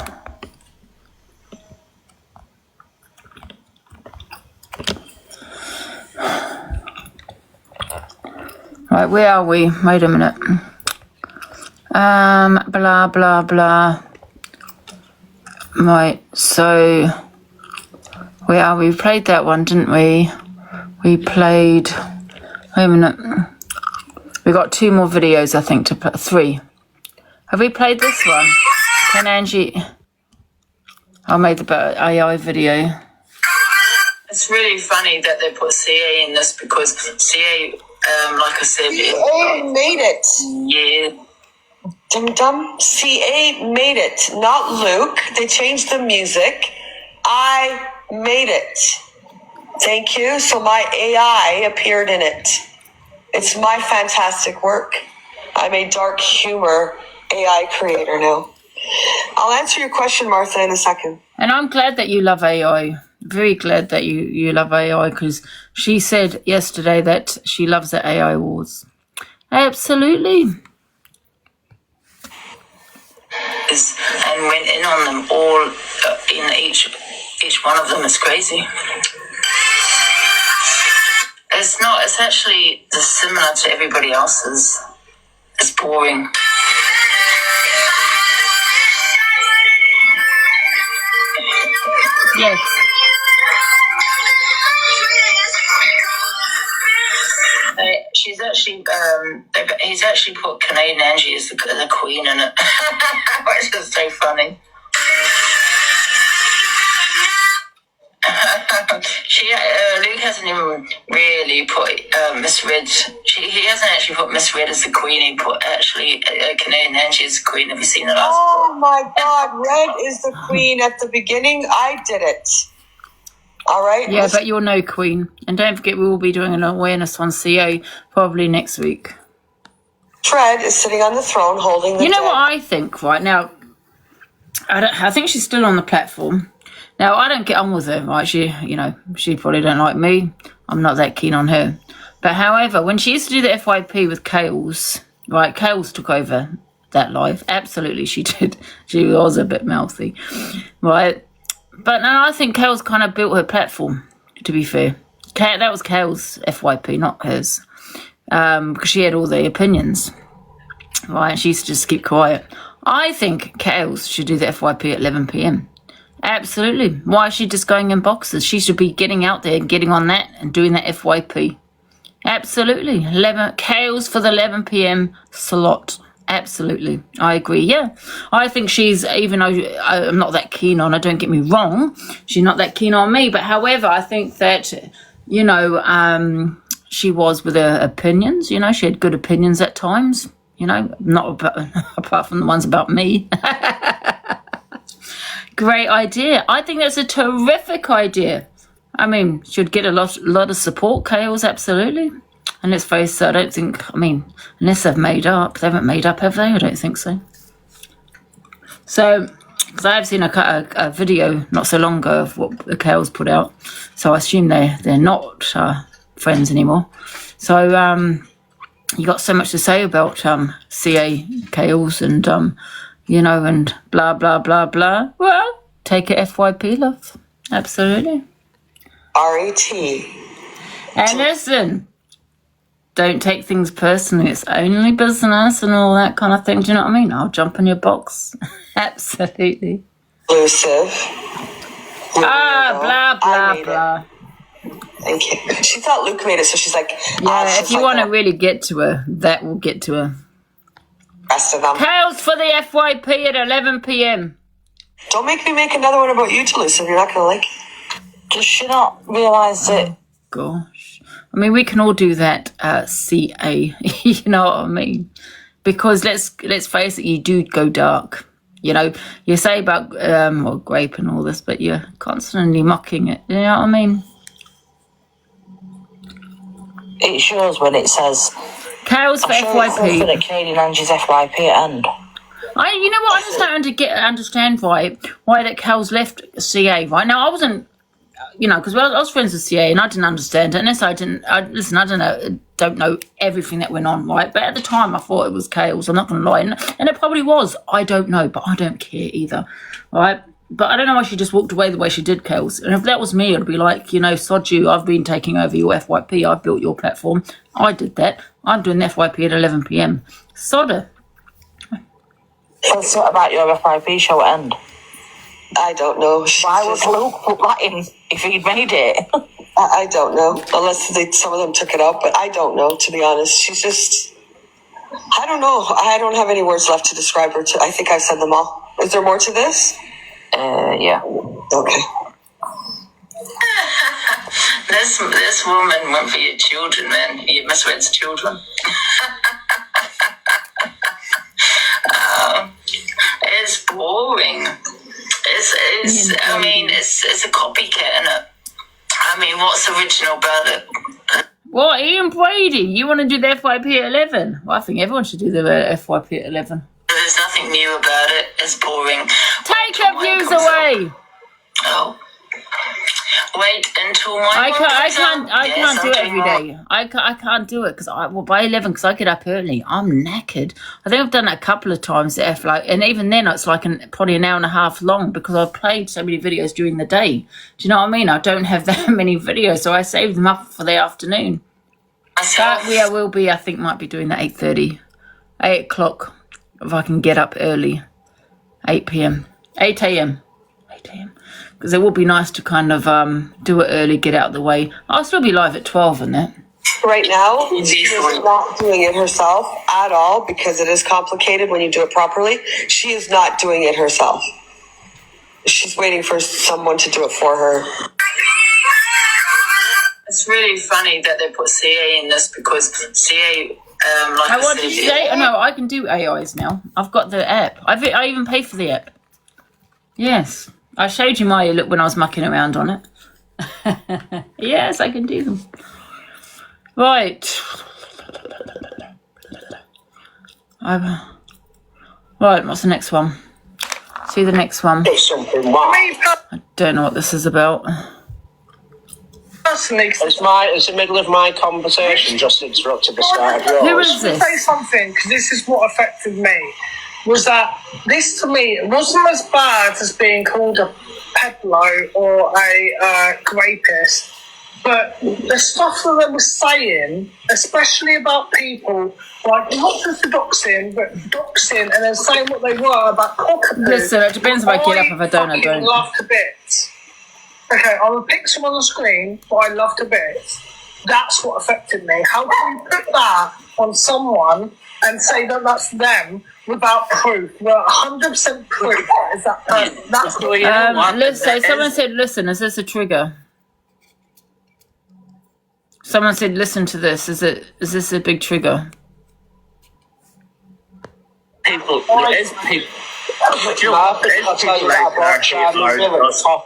Right, where are we? Wait a minute. Blah, blah, blah. Right, so where are we? We played that one, didn't we? We played, wait a minute. We got 2 more videos, I think, to play, 3. Have we played this one? Can Angie... I made the AI video. It's really funny that they put CA in this because CA, like I said... CA made it. Yeah. Dum-dum. CA made it, not Luke. They changed the music. I made it. Thank you. So my AI appeared in it. It's my fantastic work. I'm a dark humor AI creator now. I'll answer your question, Martha, in a second. And I'm glad that you love AI. Very glad that you love AI, because she said yesterday that she loves the AI wars. Absolutely. And went in on them all in each one of them. It's crazy. It's not. It's actually similar to everybody else's. It's boring. Yes. She's actually. He's actually put Canadian Angie as the queen in it, which is so funny. Luke hasn't even really put misread. He hasn't actually put misread as the queen. He put actually Canadian Angie as the queen. Have you seen the last? Oh my God! Red is the queen at the beginning. I did it. All right. Yeah, but you're no queen. And don't forget, we will be doing an awareness on CA probably next week. Fred is sitting on the throne holding the You know dead. what I think right now? I think she's still on the platform. Now, I don't get on with her, right? She probably don't like me. I'm not that keen on her. But however, when she used to do the FYP with Kales, right, Kales took over that live. Absolutely, she did. She was a bit mouthy, right? But no, I think Kales kind of built her platform, to be fair. That was Kales' FYP, not hers. Because she had all the opinions, right? She used to just keep quiet. I think Kales should do the FYP at 11 p.m. Absolutely. Why is she just going in boxes? She should be getting out there and getting on that and doing that FYP. Absolutely. Kales for the 11 p.m. slot. Absolutely. I agree. Yeah. I think she's, even though I'm not that keen on her, don't get me wrong, she's not that keen on me. But however, I think that, she was with her opinions. She had good opinions at times, not apart from the ones about me. Great idea. I think that's a terrific idea. I mean, should get a lot of support, Kales, absolutely. And let's face it, I don't think, unless they've made up. They haven't made up, have they? I don't think so. So, because I have seen a video not so long ago of what the Kales put out. So I assume they're not friends anymore. So, you got so much to say about CA Kales and, and blah, blah, blah, blah. Well, take it FYP, love. Absolutely. RET. And listen, don't take things personally. It's only business and all that kind of thing. Do you know what I mean? I'll jump in your box. Absolutely. Exclusive. Blah, blah, blah. Thank you. She thought Luke made it, so she's like... Yeah, if you want to really get to her, that will get to her. Rest of them. Kales for the FYP at 11 p.m. Don't make me make another one about you to listen. You're not going to like it. Does she not realise it? Gosh. I mean, we can all do that, CA. You know what I mean? Because let's face it, you do go dark. You say about grape and all this, but you're constantly mocking it. You know what I mean? It shows when it says... Kales for FYP. That Canadian Angie's FYP at end. You know what? I just don't understand why that Kales left CA. Right now, I wasn't, because I was friends with CA and I didn't understand it. Unless I don't know everything that went on, right? But at the time, I thought it was Kales. I'm not going to lie, and it probably was. I don't know, but I don't care either, right? But I don't know why she just walked away the way she did, Kales. And if that was me, it'd be like, sod you, I've been taking over your FYP. I've built your platform. I did that. I'm doing the FYP at 11 p.m. Sod her. Let's talk about your FYP show at end. I don't know. Why would Luke put that in if he'd made it? I don't know. Unless some of them took it out, but I don't know, to be honest. She's just... I don't know. I don't have any words left to describe her. I think I've said them all. Is there more to this? Yeah. Okay. This woman went for your children, man. Your misread's children. It's boring. It's a copycat, innit? I mean, what's original about it? What, Ian Brady? You want to do the FYP at 11? Well, I think everyone should do the FYP at 11. There's nothing new about it. It's boring. Take your views away. Oh. Wait until I can't do it every day. I can't do it because by 11 because I get up early. I'm knackered. I think I've done that a couple of times. And even then it's like probably an hour and a half long because I've played so many videos during the day. Do you know what I mean? I don't have that many videos, so I save them up for the afternoon. But I think might be doing that 8:30, 8 o'clock if I can get up early. 8 p.m. 8 a.m. 8 a.m. Because it would be nice to kind of do it early, get out of the way. I'll still be live at 12 and that. Right now, she is not doing it herself at all because it is complicated when you do it properly. She is not doing it herself. She's waiting for someone to do it for her. It's really funny that they put CA in this because CA, what did you say? Oh, no, I can do AIs now. I've got the app. I even pay for the app. Yes. I showed you my look when I was mucking around on it. Yes, I can do them. Right. Right, what's the next one? See the next one. I don't know what this is about. It's the middle of my conversation, just interrupted the start of yours. Who is this? Say something, because this is what affected me. Was that this to me, it wasn't as bad as being called a peddler or a rapist, but the stuff that they were saying, especially about people, like not just doxing, but doxing and then saying what they were about cockapoo. Listen, it depends if I get up, if I don't, I don't. I laughed a bit. Okay, I will pick some on the screen, but I laughed a bit. That's what affected me. How can you put that on someone and say that that's them without proof? Well, 100% proof that is that person. That's what someone said, listen, is this a trigger? Someone said, listen to this. Is this a big trigger? People, there is people.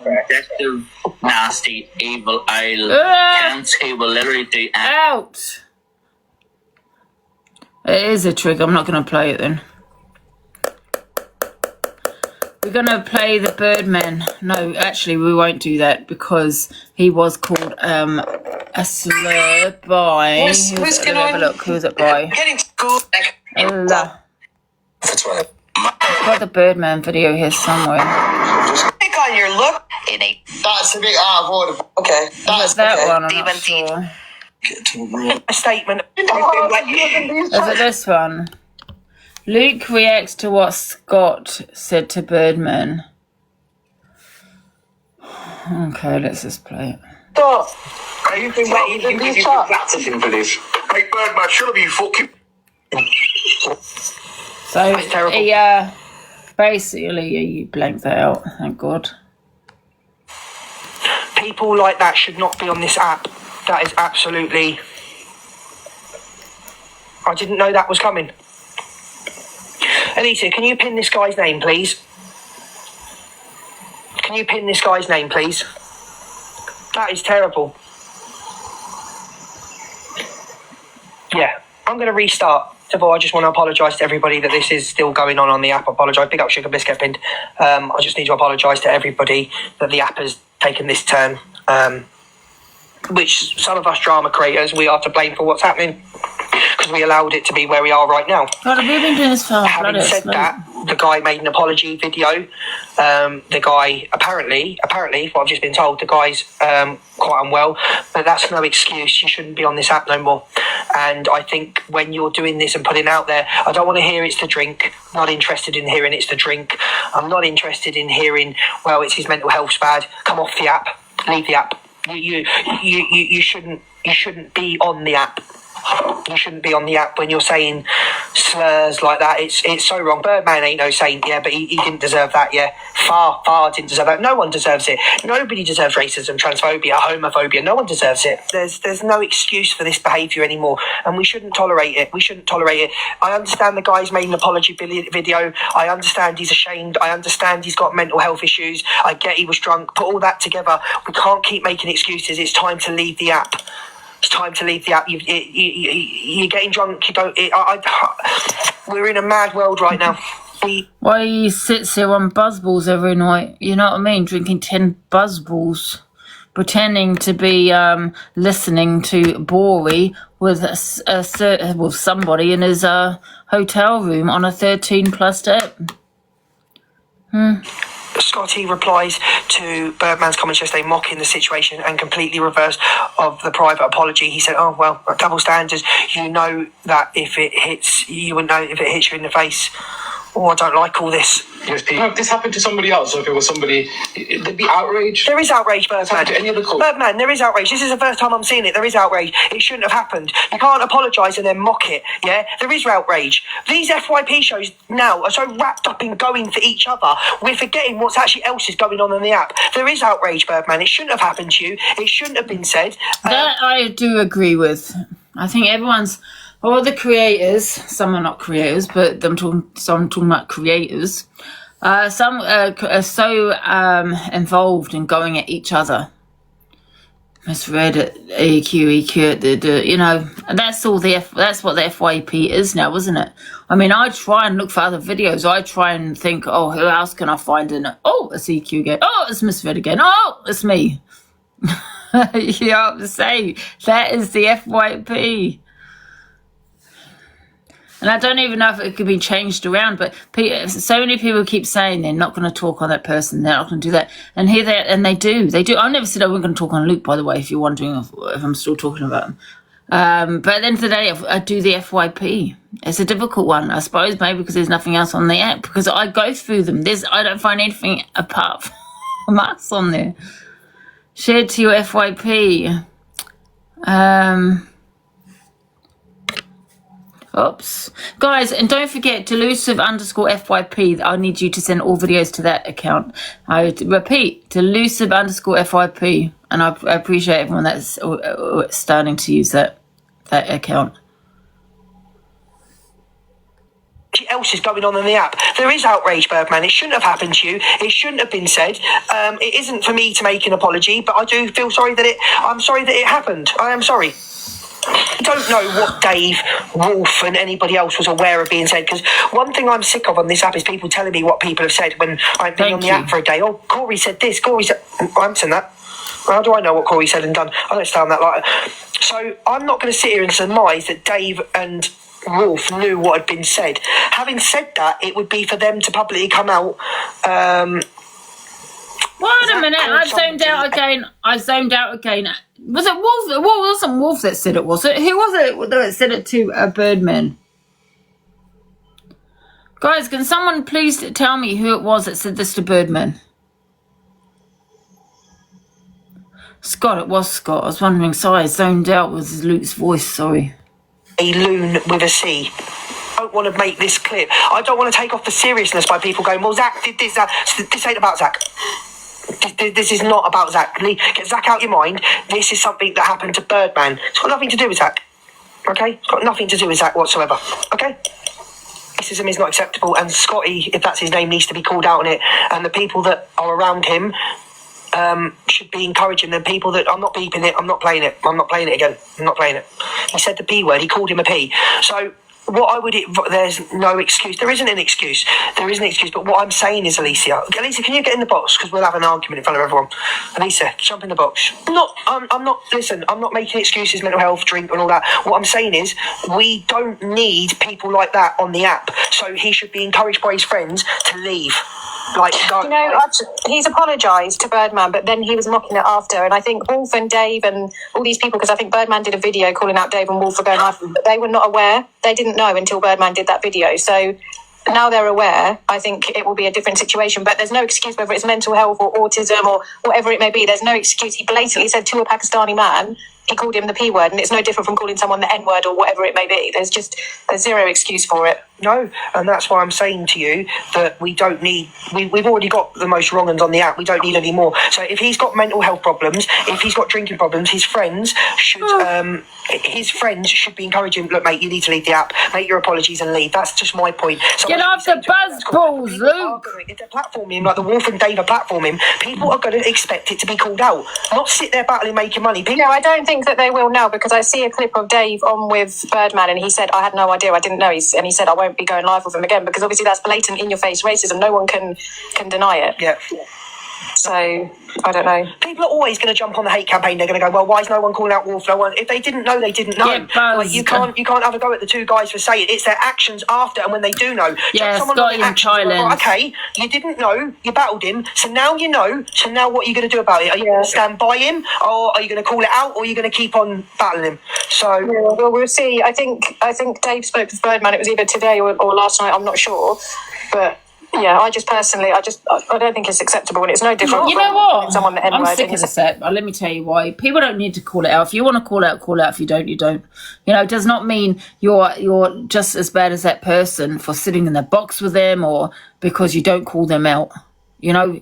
Vindictive, nasty, evil, he will literally do out. It is a trigger. I'm not going to play it then. We're going to play the Birdman. No, actually, we won't do that because he was called a slur by. Who's going to have a look? Who's it by? Getting to school. I've got the Birdman video here somewhere. Pick on your look. That's a bit out of order. Okay. That's that one. I'm not sure. A statement. Is it this one? Luke reacts to what Scott said to Birdman. Okay, let's just play it. Stop. You've been waiting for this. Practicing for this. Hey, Birdman, should have been fucking. So he basically blanked that out. Thank God. People like that should not be on this app. That is absolutely. I didn't know that was coming. Anita, can you pin this guy's name, please? Can you pin this guy's name, please? That is terrible. Yeah, I'm going to restart. I just want to apologise to everybody that this is still going on the app. I apologise. Big up Sugar Biscuit pinned. I just need to apologise to everybody that the app has taken this turn. Which some of us drama creators, we are to blame for what's happening because we allowed it to be where we are right now. God, have you been doing this for Having said that, the guy made an apology video. The guy, apparently, what I've just been told, the guy's quite unwell, but that's no excuse. You shouldn't be on this app no more. And I think when you're doing this and putting out there, I don't want to hear it's the drink. Not interested in hearing it's the drink. I'm not interested in hearing, well, it's his mental health's bad. Come off the app. Leave the app. You shouldn't be on the app. You shouldn't be on the app when you're saying slurs like that. It's so wrong. Birdman ain't no saint, yeah, but he didn't deserve that, yeah. Far didn't deserve that. No one deserves it. Nobody deserves racism, transphobia, homophobia. No one deserves it. There's no excuse for this behaviour anymore, and we shouldn't tolerate it. We shouldn't tolerate it. I understand the guy's made an apology video. I understand he's ashamed. I understand he's got mental health issues. I get he was drunk. Put all that together. We can't keep making excuses. It's time to leave the app. It's time to leave the app. You're getting drunk. You don't. We're in a mad world right now. Why he sits here on buzzballs every night? You know what I mean? Drinking 10 buzzballs, pretending to be listening to Bori with with somebody in his hotel room on a 13+ step. Scotty replies to Birdman's comments yesterday, mocking the situation and completely reversed of the private apology. He said, "Oh well, double standards. You know that if it hits, you would know if it hits you in the face." Oh, I don't like all this. Yes, Pete. If this happened to somebody else, or if it was somebody, there'd be outrage. There is outrage, Birdman. To any other coach. Birdman, there is outrage. This is the first time I'm seeing it. There is outrage. It shouldn't have happened. You can't apologise and then mock it, yeah? There is outrage. These FYP shows now are so wrapped up in going for each other, we're forgetting what's actually else is going on in the app. There is outrage, Birdman. It shouldn't have happened to you. It shouldn't have been said. That I do agree with. I think everyone's... All the creators, some are not creators, but I'm talking about creators. Some are so involved in going at each other. Misread at EQ, you know, and that's all that's what the FYP is now, isn't it? I mean, I try and look for other videos. I try and think, oh, who else can I find in it? Oh, it's EQ again. Oh, it's Misread again. Oh, it's me. You know what I'm saying? That is the FYP. And I don't even know if it could be changed around, but so many people keep saying they're not going to talk on that person, they're not going to do that. And here they do. I never said I wasn't going to talk on Luke, by the way, if you're wondering if I'm still talking about him. But at the end of the day, I do the FYP. It's a difficult one, I suppose, maybe because there's nothing else on the app, because I go through them. I don't find anything apart from us on there. Share to your FYP. Oops. Guys, and don't forget, delusive_FYP. I need you to send all videos to that account. I repeat, delusive_FYP. And I appreciate everyone that's starting to use that account. What else is going on in the app? There is outrage, Birdman. It shouldn't have happened to you. It shouldn't have been said. It isn't for me to make an apology, but I do feel sorry I'm sorry that it happened. I am sorry. I don't know what Dave, Wolf and anybody else was aware of being said, because one thing I'm sick of on this app is people telling me what people have said when I've been on the app for a day. Oh, Corey said this, Corey said... I haven't seen that. How do I know what Corey said and done? I don't stand that like... So I'm not going to sit here and surmise that Dave and Wolf knew what had been said. Having said that, it would be for them to publicly come out... Wait a minute, I zoned out again. Was it Wolf? It wasn't Wolf that said it, was it? Who was it that said it to Birdman? Guys, can someone please tell me who it was that said this to Birdman? Scott, it was Scott. I was wondering, sorry, I zoned out with Luke's voice, sorry. A loon with a C. I don't want to make this clear. I don't want to take off the seriousness by people going, well, Zach did this, this ain't about Zach. This is not about Zach. Get Zach out of your mind. This is something that happened to Birdman. It's got nothing to do with Zach. Okay? It's got nothing to do with Zach whatsoever. Okay? Racism is not acceptable, and Scotty, if that's his name, needs to be called out on it. And the people that are around him should be encouraging the people that... I'm not beeping it. I'm not playing it. I'm not playing it again. I'm not playing it. He said the P word. He called him a P. So... there's no excuse. There isn't an excuse. There isn't an excuse. But what I'm saying is, Alicia, can you get in the box? Because we'll have an argument in front of everyone. Alicia, jump in the box. I'm not making excuses, mental health, drink and all that. What I'm saying is, we don't need people like that on the app. So he should be encouraged by his friends to leave. He's apologised to Birdman, but then he was mocking it after. And I think Wolf and Dave and all these people, because I think Birdman did a video calling out Dave and Wolf for going after him, but they were not aware. They didn't know until Birdman did that video. So now they're aware. I think it will be a different situation. But there's no excuse, whether it's mental health or autism or whatever it may be. There's no excuse. He blatantly said to a Pakistani man, he called him the P word, and it's no different from calling someone the N word or whatever it may be. There's zero excuse for it. No, and that's why I'm saying to you that we don't need, we've already got the most wrong uns on the app. We don't need any more. So if he's got mental health problems, if he's got drinking problems, his friends should be encouraging, look, mate, you need to leave the app, make your apologies and leave. That's just my point. Get off the buzz balls, Luke. If they're platforming, like the Wolf and Dave are platforming, people are going to expect it to be called out, not sit there battling making money. No, I don't think that they will now, because I see a clip of Dave on with Birdman, and he said, I had no idea, I didn't know. And he said, I won't be going live with him again, because obviously that's blatant in-your-face racism. No one can deny it. Yeah. So, I don't know. People are always going to jump on the hate campaign. They're going to go, well, why is no one calling out Wolf? No one. If they didn't know, they didn't know. Like, you can't have a go at the two guys for saying it's their actions after and when they do know. Yeah, Scotty in Thailand. Okay, you didn't know, you battled him, so now you know. So now what are you going to do about it? Are you going to stand by him, or are you going to call it out, or are you going to keep on battling him? So well, we'll see. I think Dave spoke with Birdman. It was either today or last night. I'm not sure, but. Yeah, I don't think it's acceptable, and it's no different. You know what? Someone that I'm sick of this app. Let me tell you why. People don't need to call it out. If you want to call out, call out. If you don't, you don't. You know, it does not mean you're just as bad as that person for sitting in the box with them, or because you don't call them out. You know,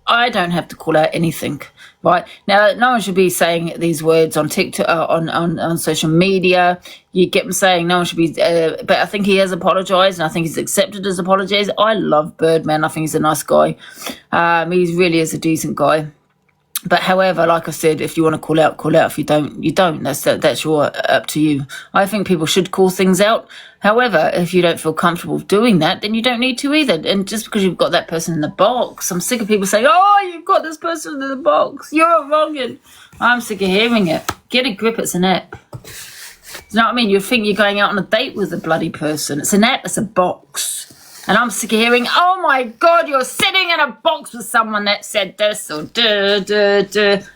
I don't have to call out anything. Right now, no one should be saying these words on TikTok, on social media. You get them saying no one should be, but I think he has apologised, and I think he's accepted his apologies. I love Birdman. I think he's a nice guy. He really is a decent guy. But however, like I said, if you want to call out, call out. If you don't, you don't. That's your up to you. I think people should call things out. However, if you don't feel comfortable doing that, then you don't need to either. And just because you've got that person in the box, I'm sick of people saying, oh, you've got this person in the box, you're wrong. I'm sick of hearing it. Get a grip, it's an app. You know what I mean? You think you're going out on a date with a bloody person. It's an app, it's a box. And I'm sick of hearing, oh my God, you're sitting in a box with someone that said this or duh.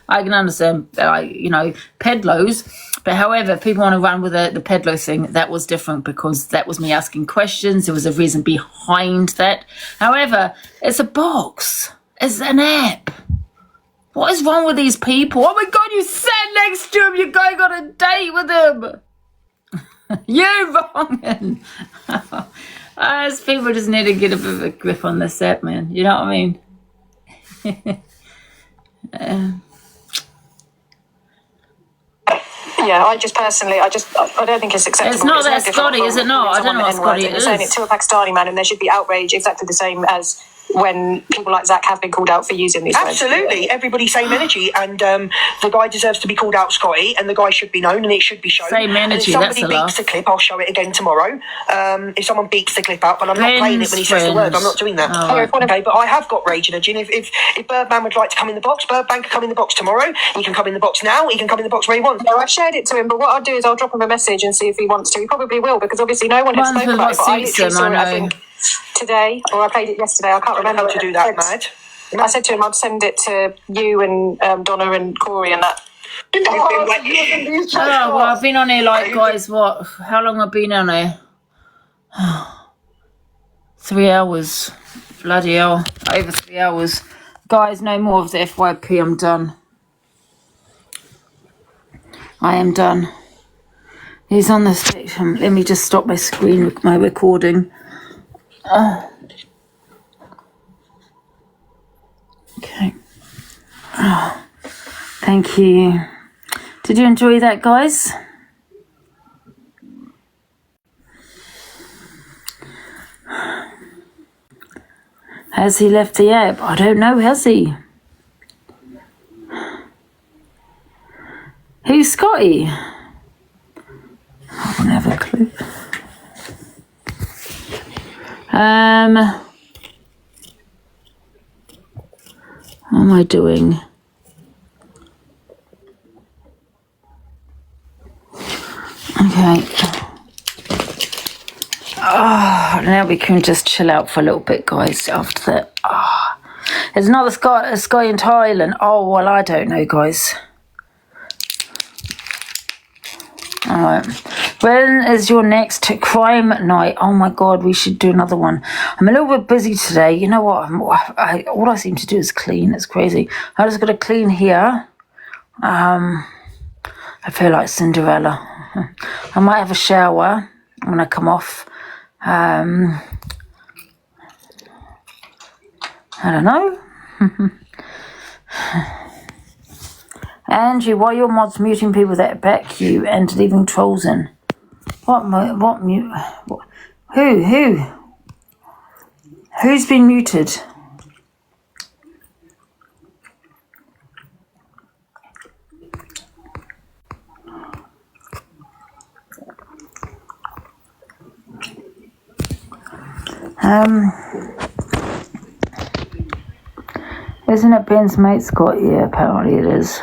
I can understand, pedlos. But however, if people want to run with the pedlo thing, that was different, because that was me asking questions. There was a reason behind that. However, it's a box. It's an app. What is wrong with these people? Oh my God, you sat next to him. You're going on a date with him. You're wrong. As people just need to get a bit of a grip on this app, man. You know what I mean? Yeah, I don't think it's acceptable. It's not that Scotty, is it not? I don't know what Scotty is. Saying it to a Pakistani man, and there should be outrage exactly the same as when people like Zach have been called out for using these words. Absolutely, everybody same energy, and the guy deserves to be called out, Scotty, and the guy should be known, and it should be shown. Same energy, and if somebody beeps the clip, I'll show it again tomorrow. If someone beeps the clip out, but I'm not playing it when he says the word. I'm not doing that. Okay, but I have got rage energy, and if Birdman would like to come in the box, Birdman can come in the box tomorrow. He can come in the box now. He can come in the box where he wants. No, I've shared it to him, but what I'll do is I'll drop him a message and see if he wants to. He probably will, because obviously no one has spoken about it, but I literally saw it, I think, today, or I played it yesterday, I can't remember. How to do that, Mad? I said to him I'd send it to you and Donna and Corey and that. Oh, well, I've been on here guys, what? How long have I been on here? 3 hours. Bloody hell. Over 3 hours. Guys, no more of the FYP. I'm done. I am done. He's on the spectrum. Let me just stop my screen with my recording. Okay. Thank you. Did you enjoy that, guys? Has he left the app? I don't know, has he? Who's Scotty? I don't have a clue. What am I doing? Okay. Now we can just chill out for a little bit, guys, after that. There's another sky in Thailand. Oh, well, I don't know, guys. Alright. When is your next crime night? Oh my God, we should do another one. I'm a little bit busy today. You know what? All I seem to do is clean. It's crazy. I just got to clean here. I feel like Cinderella. I might have a shower when I come off. I don't know. Angie, why are your mods muting people that back you and leaving trolls in? Who's been muted? Isn't it Ben's mate Scott? Yeah, apparently it is.